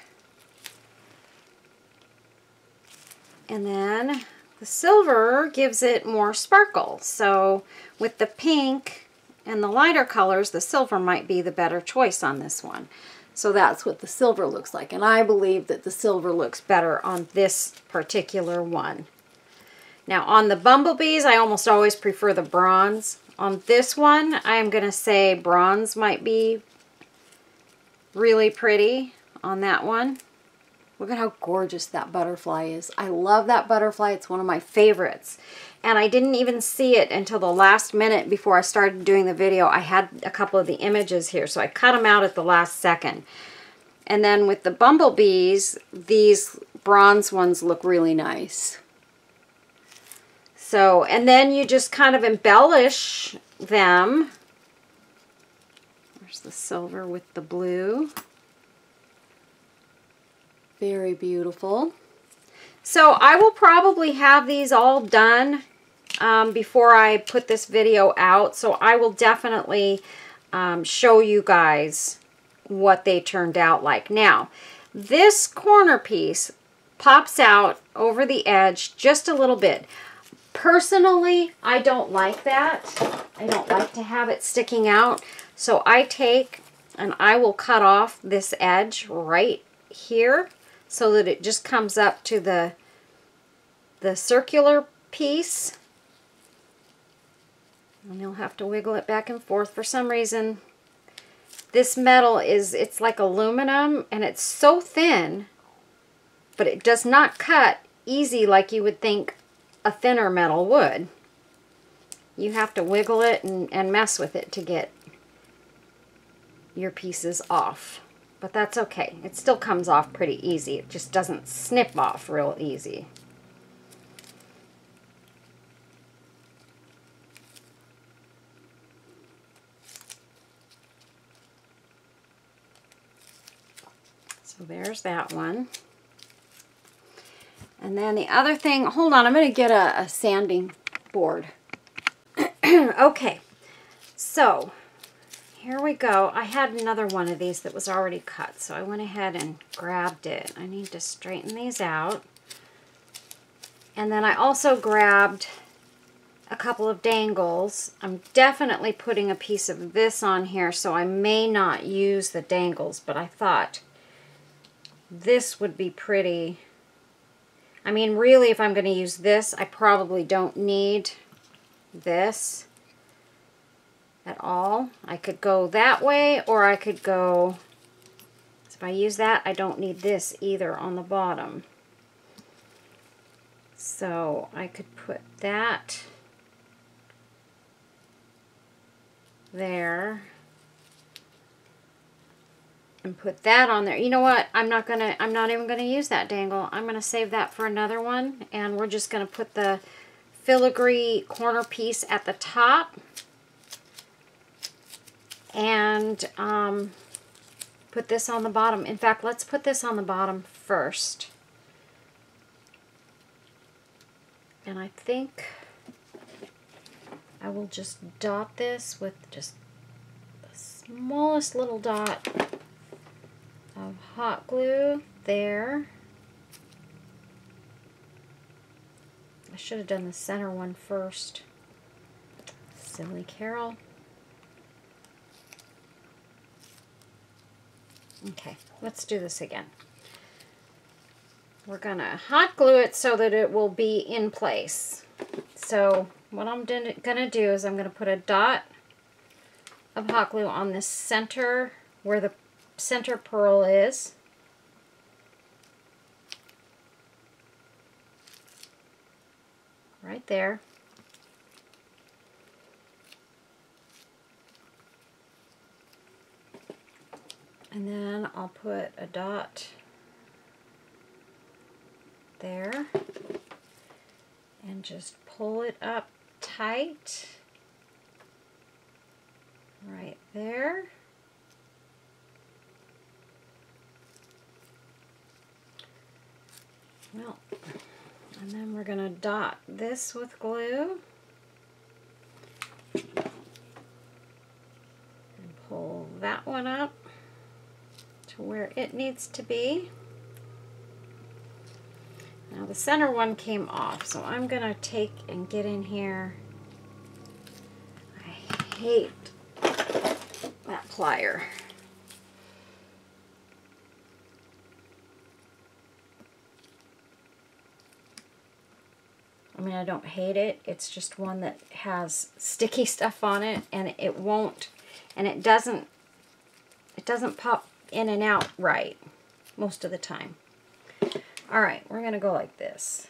A: And then the silver gives it more sparkle. So with the pink and the lighter colors, the silver might be the better choice on this one. So that's what the silver looks like. And I believe that the silver looks better on this particular one. Now on the bumblebees, I almost always prefer the bronze. On this one, I'm going to say bronze might be really pretty on that one. Look at how gorgeous that butterfly is. I love that butterfly. It's one of my favorites. And I didn't even see it until the last minute before I started doing the video. I had a couple of the images here, so I cut them out at the last second. And then with the bumblebees, these bronze ones look really nice. So, and then you just kind of embellish them. There's the silver with the blue. Very beautiful. So I will probably have these all done before I put this video out. So I will definitely show you guys what they turned out like. Now, this corner piece pops out over the edge just a little bit. Personally, I don't like that. I don't like to have it sticking out. So I take and I will cut off this edge right here so that it just comes up to the circular piece. And you'll have to wiggle it back and forth. For some reason, this metal it's like aluminum, and it's so thin, but it does not cut easy like you would think a thinner metal would. You have to wiggle it and mess with it to get your pieces off. But that's okay. It still comes off pretty easy. It just doesn't snip off real easy. So there's that one. And then the other thing, hold on, I'm going to get a sanding board. Okay, so here we go. I had another one of these that was already cut, so I went ahead and grabbed it. I need to straighten these out. And then I also grabbed a couple of dangles. I'm definitely putting a piece of this on here, so I may not use the dangles, but I thought this would be pretty. I mean, really, if I'm going to use this, I probably don't need this at all. I could go that way, or I could go, if I use that, I don't need this either on the bottom. So I could put that there and put that on there. You know what? I'm not even gonna use that dangle. I'm gonna save that for another one, and we're just gonna put the filigree corner piece at the top and put this on the bottom. In fact, let's put this on the bottom first. And I think I will just dot this with just the smallest little dot of hot glue there. I should have done the center one first. Silly Carol. Okay, let's do this again. We're gonna hot glue it so that it will be in place. So what I'm gonna do is I'm gonna put a dot of hot glue on this center, where the center pearl is. Right there. And then I'll put a dot there and just pull it up tight right there. Well, and then we're going to dot this with glue and pull that one up to where it needs to be. Now the center one came off, so I'm going to take and get in here. I hate that plier. I mean, I don't hate it. It's just one that has sticky stuff on it, and it won't, and it doesn't pop in and out right most of the time. All right, we're going to go like this.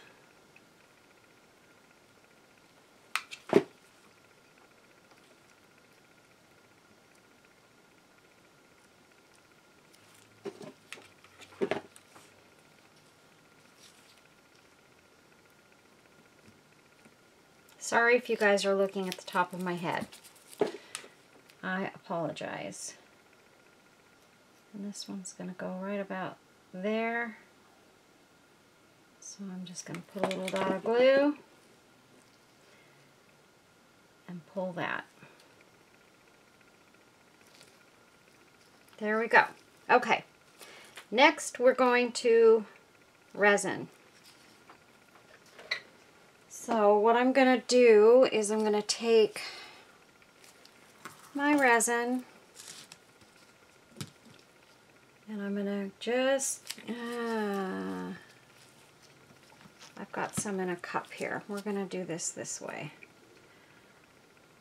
A: Sorry if you guys are looking at the top of my head. I apologize. And this one's going to go right about there. So I'm just going to put a little dot of glue and pull that. There we go. Okay. Next we're going to resin. So what I'm going to do is I'm going to take my resin And I'm gonna just, I've got some in a cup here. We're gonna do this way.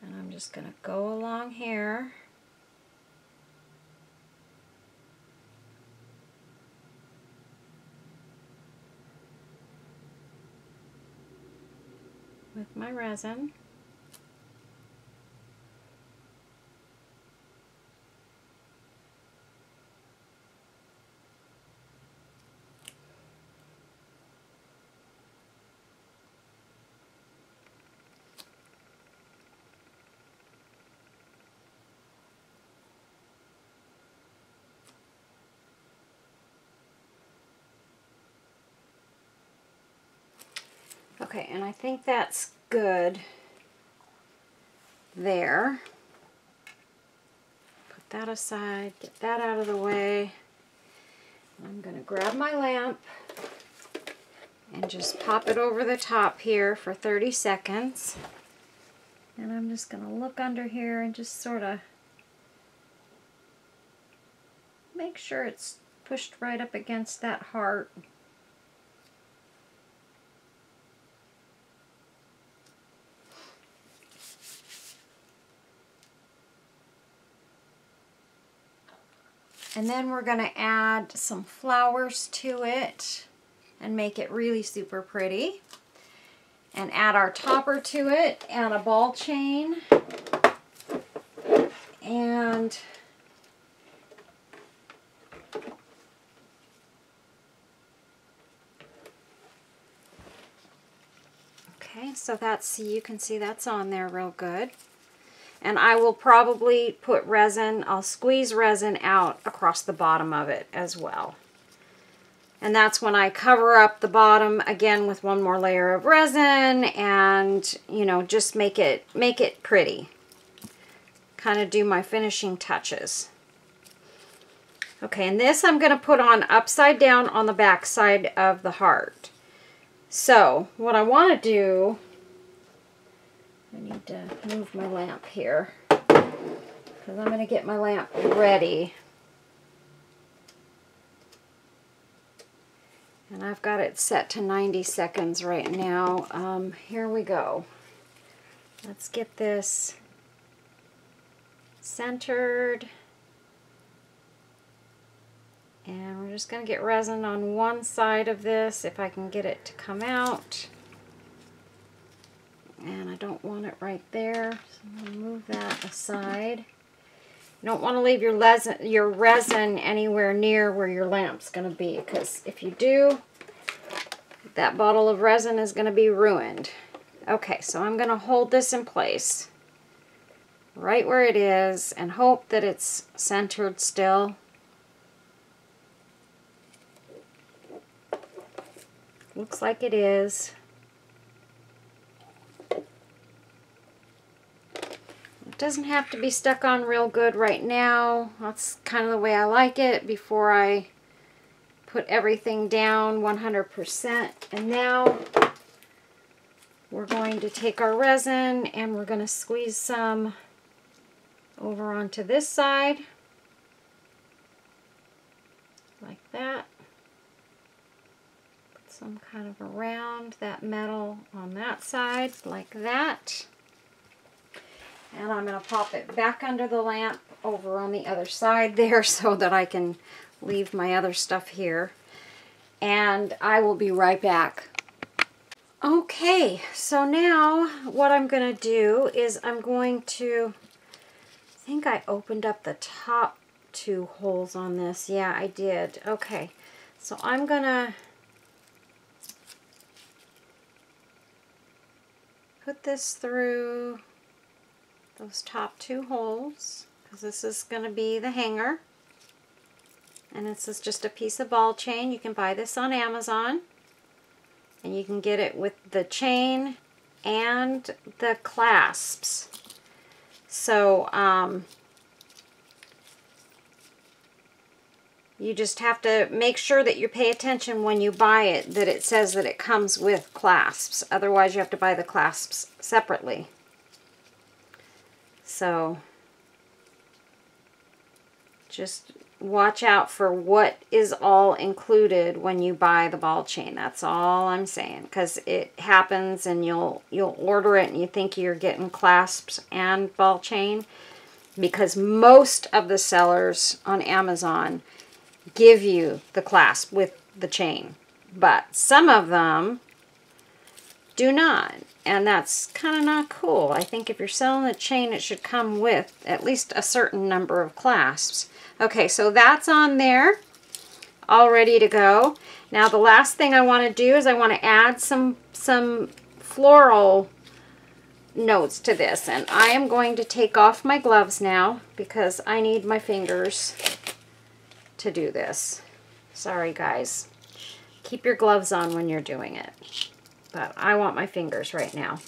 A: And I'm just gonna go along here. With my resin. Okay, and I think that's good there. Put that aside, get that out of the way. I'm going to grab my lamp and just pop it over the top here for 30 seconds. And I'm just going to look under here and just sort of make sure it's pushed right up against that heart. And then we're going to add some flowers to it and make it really super pretty. And add our topper to it and a ball chain. And okay, so that's, you can see that's on there real good. And I will probably put resin, I'll squeeze resin out across the bottom of it as well. And that's when I cover up the bottom again with one more layer of resin and, you know, just make it pretty. Kind of do my finishing touches. Okay, and this I'm going to put on upside down on the back side of the heart. So what I want to do, I need to move my lamp here because I'm going to get my lamp ready. And I've got it set to 90 seconds right now. Here we go. Let's get this centered. And we're just going to get resin on one side of this if I can get it to come out. And I don't want it right there, so I'm going to move that aside. You don't want to leave your resin anywhere near where your lamp's going to be, because if you do, that bottle of resin is going to be ruined. Okay, so I'm going to hold this in place right where it is and hope that it's centered still. Looks like it is. Doesn't have to be stuck on real good right now. That's kind of the way I like it before I put everything down 100%. And now we're going to take our resin and we're going to squeeze some over onto this side like that. Put some kind of around that metal on that side like that. And I'm going to pop it back under the lamp over on the other side there so that I can leave my other stuff here. And I will be right back. Okay, so now what I'm going to do is I'm going to, I think I opened up the top two holes on this. Yeah, I did. Okay, so I'm going to put this through those top two holes, because this is going to be the hanger. And this is just a piece of ball chain. You can buy this on Amazon. And you can get it with the chain and the clasps. So, you just have to make sure that you pay attention when you buy it, that it says that it comes with clasps. Otherwise, you have to buy the clasps separately. So, just watch out for what is all included when you buy the ball chain. That's all I'm saying, because it happens and you'll order it and you think you're getting clasps and ball chain, because most of the sellers on Amazon give you the clasp with the chain, but some of them do not, and that's kind of not cool. I think if you're selling the chain, it should come with at least a certain number of clasps. Okay, so that's on there, all ready to go. Now the last thing I want to do is I want to add some floral notes to this, and I am going to take off my gloves now because I need my fingers to do this. Sorry guys, keep your gloves on when you're doing it, but I want my fingers right now.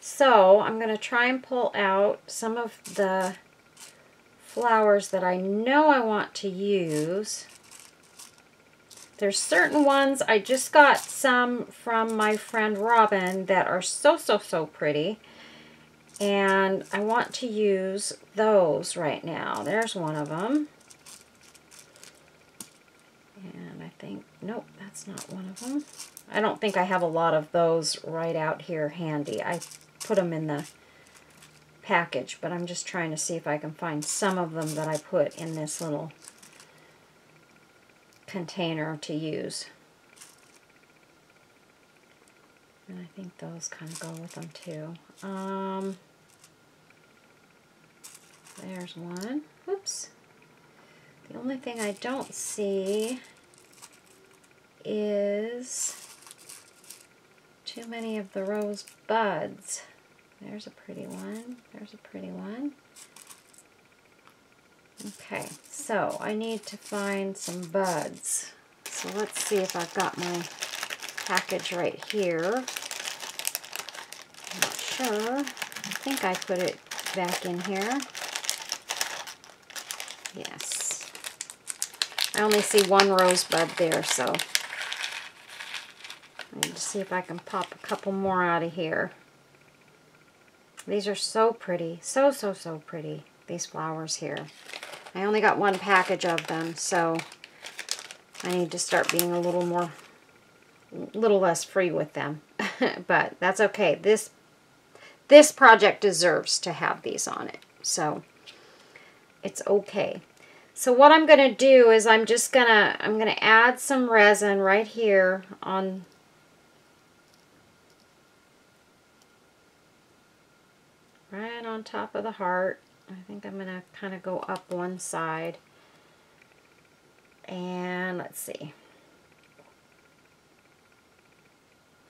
A: So I'm going to try and pull out some of the flowers that I know I want to use. There's certain ones, I just got some from my friend Robin that are so pretty, and I want to use those right now. There's one of them, and I think, nope, that's not one of them. I don't think I have a lot of those right out here handy. I put them in the package, but I'm just trying to see if I can find some of them that I put in this little container to use. And I think those kind of go with them too. There's one. Whoops. The only thing I don't see is too many of the rose buds. There's a pretty one. There's a pretty one. Okay, so I need to find some buds. So let's see if I've got my package right here. I'm not sure. I think I put it back in here. Yes. I only see one rosebud there, so I need to see if I can pop a couple more out of here. These are so pretty. So pretty, these flowers here. I only got one package of them, so I need to start being a little less free with them. But that's okay. This project deserves to have these on it, so it's okay. So what I'm going to do is I'm going to add some resin right here on top of the heart. I think I'm going to kind of go up one side. And let's see. I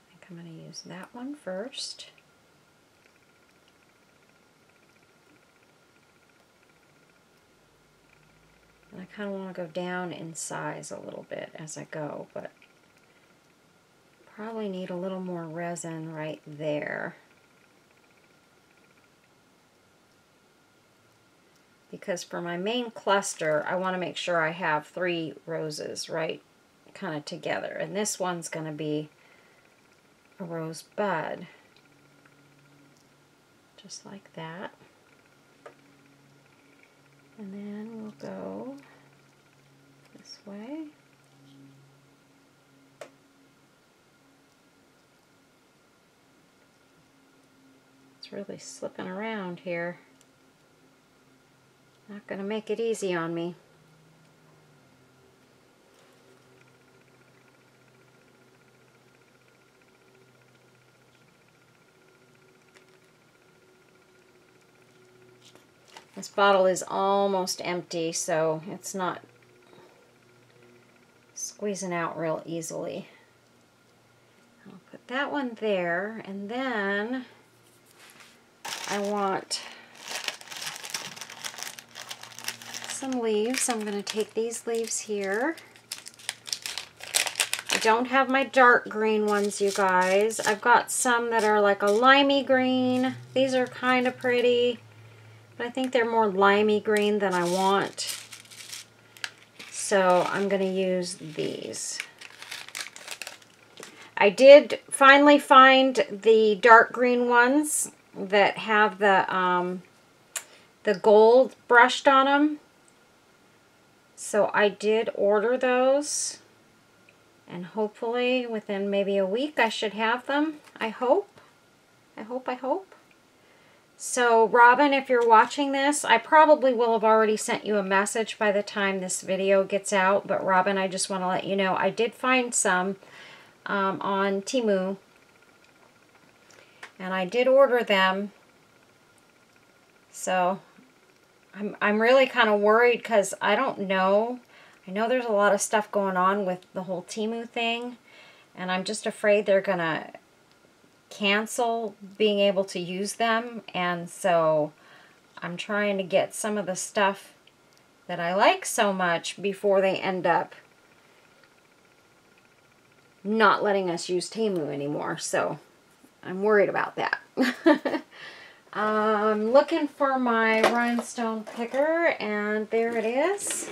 A: think I'm going to use that one first. And I kind of want to go down in size a little bit as I go, but probably need a little more resin right there. Because for my main cluster, I want to make sure I have 3 roses right kind of together. And this one's going to be a rose bud. Just like that. And then we'll go this way. It's really slipping around here. Not going to make it easy on me. This bottle is almost empty, so it's not squeezing out real easily. I'll put that one there, and then I want some leaves. I'm going to take these leaves here. I don't have my dark green ones, you guys. I've got some that are like a limey green. These are kind of pretty, but I think they're more limey green than I want. So I'm going to use these. I did finally find the dark green ones that have the gold brushed on them. So I did order those, and hopefully within maybe a week I should have them. I hope. I hope. So Robin, if you're watching this, I probably will have already sent you a message by the time this video gets out. But Robin, I just want to let you know I did find some on Temu. And I did order them. So I'm really kind of worried because I don't know. I know there's a lot of stuff going on with the whole Temu thing. And I'm just afraid they're going to cancel being able to use them. And so I'm trying to get some of the stuff that I like so much before they end up not letting us use Temu anymore. So I'm worried about that. I'm looking for my rhinestone picker, and there it is.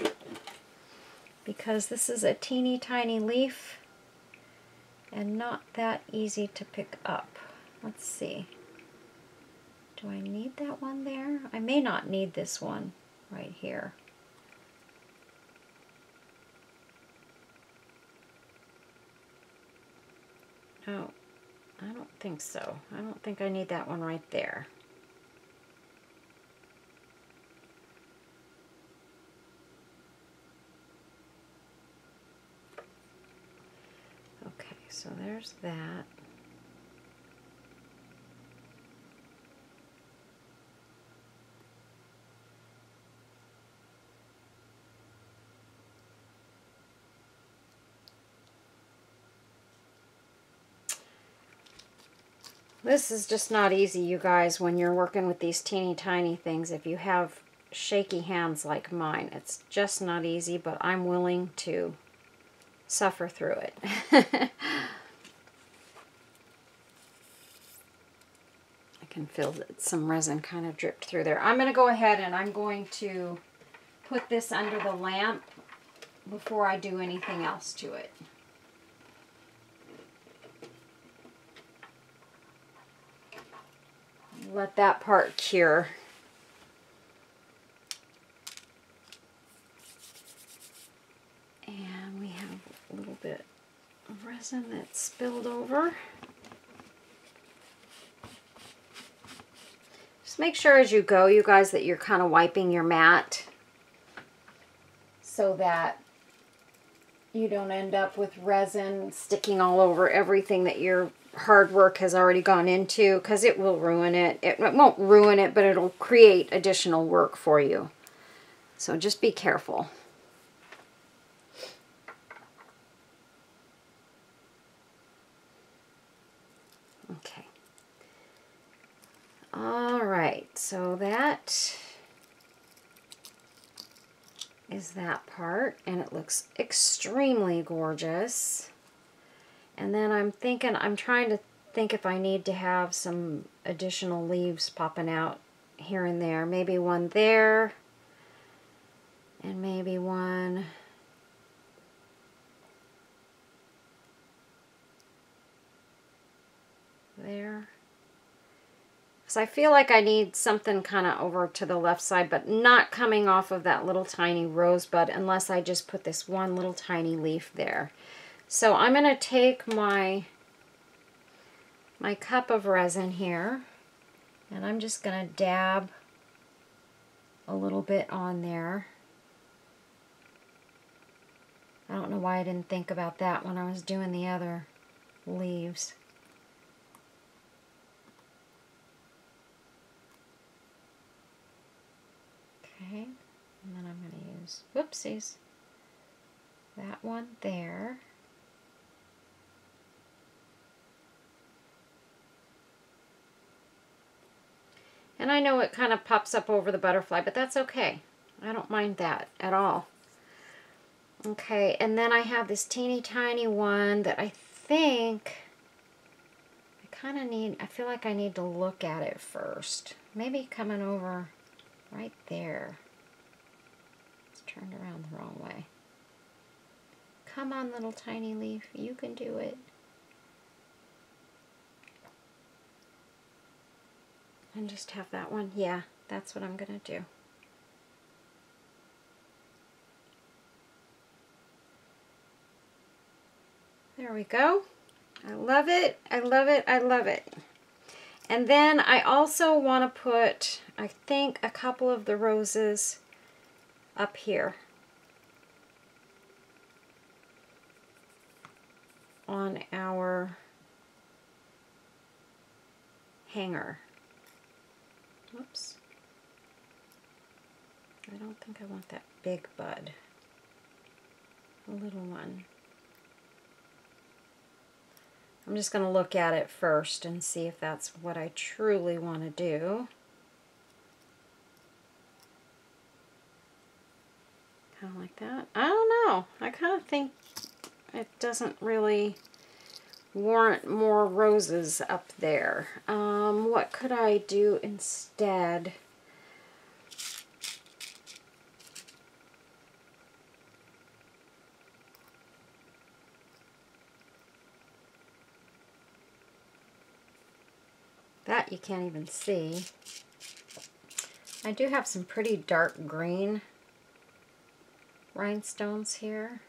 A: Because this is a teeny tiny leaf and not that easy to pick up. Let's see. Do I need that one there? I may not need this one right here. No, I don't think so. I don't think I need that one right there. Okay, so there's that. This is just not easy, you guys, when you're working with these teeny tiny things. If you have shaky hands like mine, it's just not easy, but I'm willing to suffer through it. I can feel that some resin kind of dripped through there. I'm going to go ahead and I'm going to put this under the lamp before I do anything else to it. Let that part cure. And we have a little bit of resin that's spilled over. Just make sure as you go, you guys, that you're kind of wiping your mat so that you don't end up with resin sticking all over everything that your hard work has already gone into, because it will ruin it. It won't ruin it, but it'll create additional work for you. So just be careful. Okay. All right, so that is that part, and it looks extremely gorgeous. And then I'm trying to think if I need to have some additional leaves popping out here and there. Maybe one there, and maybe one there. So I feel like I need something kind of over to the left side, but not coming off of that little tiny rosebud unless I just put this one little tiny leaf there. So I'm going to take my cup of resin here, and I'm just going to dab a little bit on there. I don't know why I didn't think about that when I was doing the other leaves. Okay, and then I'm going to use, whoopsies, that one there. And I know it kind of pops up over the butterfly, but that's okay. I don't mind that at all. Okay, and then I have this teeny tiny one that I think I kind of need, I feel like I need to look at it first. Maybe coming over right there. It's turned around the wrong way. Come on, little tiny leaf. You can do it. And just have that one. Yeah, that's what I'm going to do. There we go. I love it. I love it. I love it. And then I also want to put, I think, a couple of the roses up here on our hanger. Whoops. I don't think I want that big bud. A little one. I'm just going to look at it first and see if that's what I truly want to do. Kind of like that. I don't know. I kind of think it doesn't really warrant more roses up there. What could I do instead? That you can't even see. I do have some pretty dark green rhinestones here.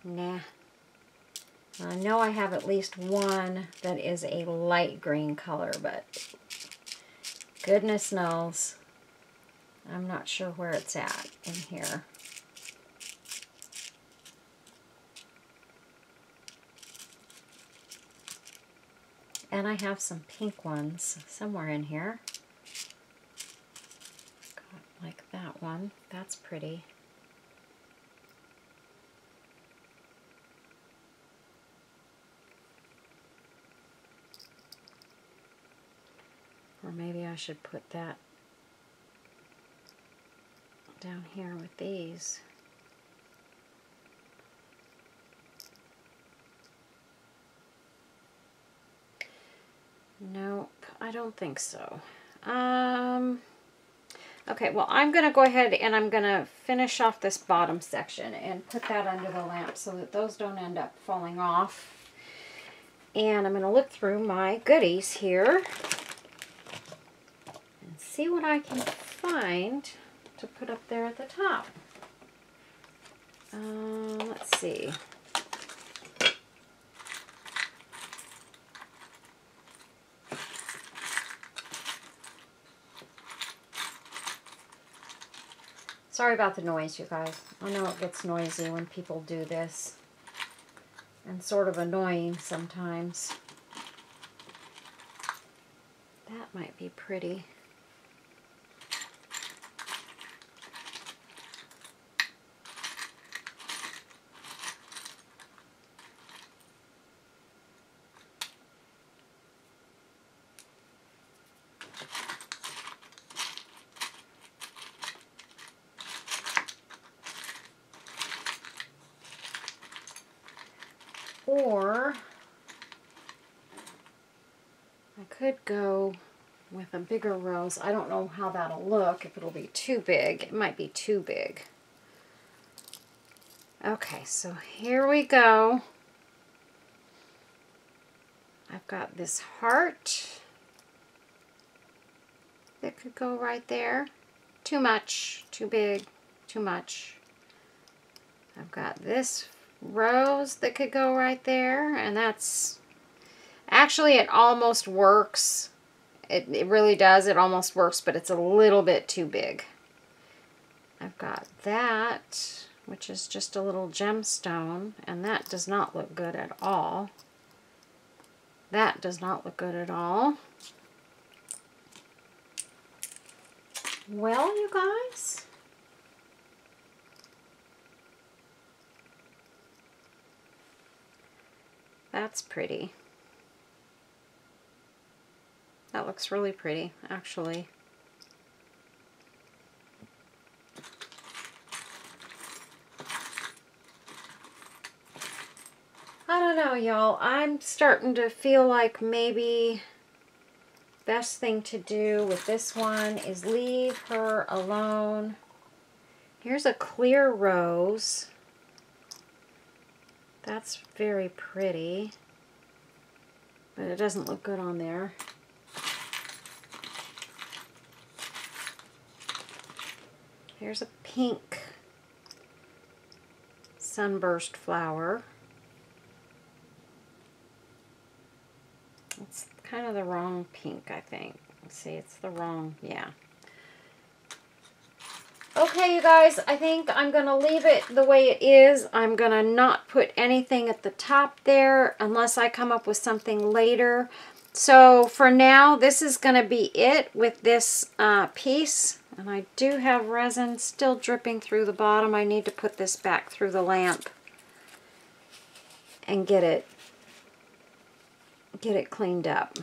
A: Nah. I know I have at least one that is a light green color, but goodness knows, I'm not sure where it's at in here. And I have some pink ones somewhere in here. Got like that one. That's pretty. Or maybe I should put that down here with these. Nope, I don't think so. Okay, well, I'm going to go ahead and I'm going to finish off this bottom section and put that under the lamp so that those don't end up falling off. And I'm going to look through my goodies here and see what I can find to put up there at the top. Let's see. Sorry about the noise, you guys. I know it gets noisy when people do this, and sort of annoying sometimes. That might be pretty. Or I could go with a bigger rose. I don't know how that'll look, if it'll be too big. It might be too big. Okay, so here we go. I've got this heart that could go right there. Too much, too big, too much. I've got this rose that could go right there, and that's actually, it almost works. It really does. It almost works, but it's a little bit too big. I've got that, which is just a little gemstone, and that does not look good at all. That does not look good at all. Well, you guys, that's pretty. That looks really pretty, actually. I don't know, y'all. I'm starting to feel like maybe best thing to do with this one is leave her alone. Here's a clear rose. That's very pretty, but it doesn't look good on there. Here's a pink sunburst flower. the wrong pink, I think. Let's see, it's the wrong, yeah. Okay, you guys, I think I'm going to leave it the way it is. I'm going to not put anything at the top there unless I come up with something later. So for now, this is going to be it with this piece. And I do have resin still dripping through the bottom. I need to put this back through the lamp and get it cleaned up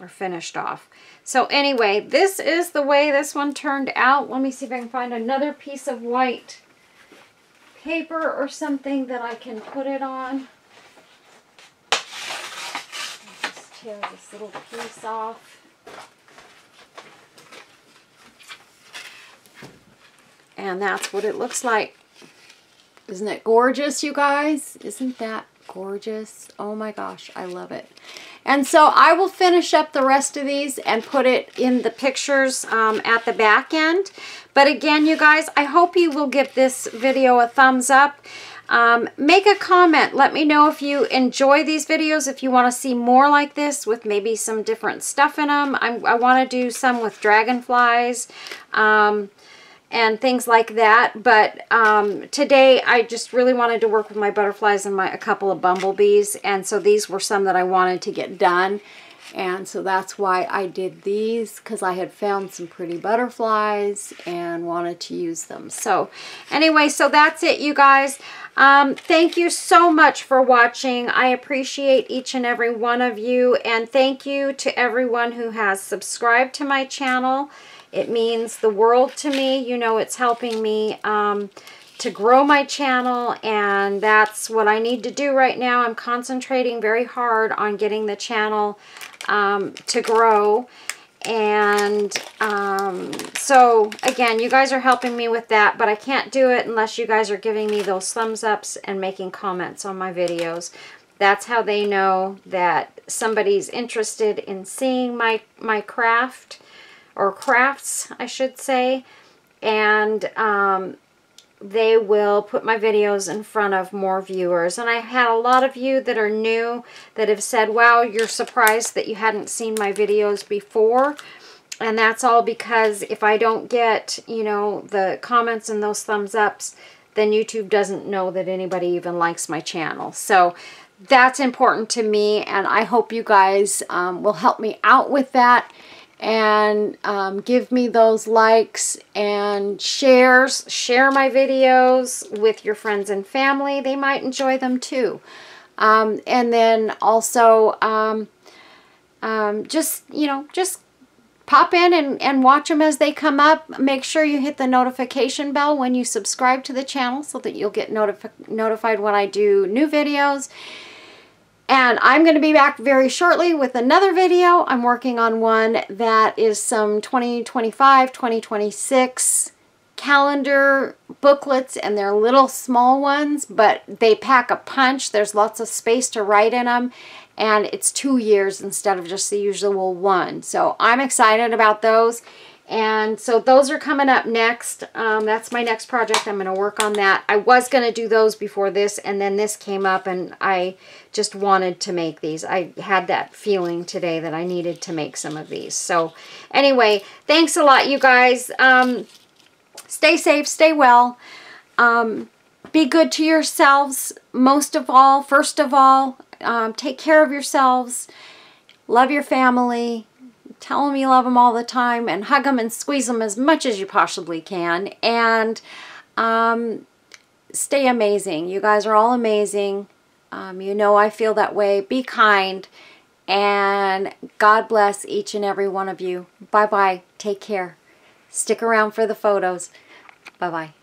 A: or finished off. So anyway, this is the way this one turned out. Let me see if I can find another piece of white paper or something that I can put it on. I'll just tear this little piece off. And that's what it looks like. Isn't it gorgeous, you guys? Isn't that gorgeous? Oh my gosh, I love it. And so I will finish up the rest of these and put it in the pictures at the back end. But again, you guys, I hope you will give this video a thumbs up. Make a comment. Let me know if you enjoy these videos, if you want to see more like this with maybe some different stuff in them. I want to do some with dragonflies and things like that. But today I just really wanted to work with my butterflies and a couple of bumblebees. And so these were some that I wanted to get done. And so that's why I did these, because I had found some pretty butterflies and wanted to use them. So anyway, so that's it, you guys. Thank you so much for watching. I appreciate each and every one of you. And thank you to everyone who has subscribed to my channel. It means the world to me. You know, it's helping me to grow my channel, and that's what I need to do right now. I'm concentrating very hard on getting the channel to grow. And so, again, you guys are helping me with that, but I can't do it unless you guys are giving me those thumbs ups and making comments on my videos. That's how they know that somebody's interested in seeing my craft. Or crafts, I should say, and they will put my videos in front of more viewers. And I had a lot of you that are new that have said, wow, you're surprised that you hadn't seen my videos before. And that's all because if I don't get, you know, the comments and those thumbs ups, then YouTube doesn't know that anybody even likes my channel. So that's important to me, and I hope you guys will help me out with that. And give me those likes and shares. Share my videos with your friends and family. They might enjoy them too. And then also just, you know, just pop in and watch them as they come up. Make sure you hit the notification bell when you subscribe to the channel so that you'll get notified when I do new videos. And I'm going to be back very shortly with another video. I'm working on one that is some 2025, 2026 calendar booklets, and they're little small ones, but they pack a punch. There's lots of space to write in them, and it's 2 years instead of just the usual one. So I'm excited about those. And so those are coming up next. That's my next project. I'm going to work on that. I was going to do those before this, and then this came up, and I just wanted to make these. I had that feeling today that I needed to make some of these. So anyway, thanks a lot, you guys. Stay safe, stay well. Be good to yourselves. Most of all, first of all, take care of yourselves. Love your family. Tell them you love them all the time, and hug them and squeeze them as much as you possibly can. And stay amazing. You guys are all amazing. You know I feel that way. Be kind. And God bless each and every one of you. Bye-bye. Take care. Stick around for the photos. Bye-bye.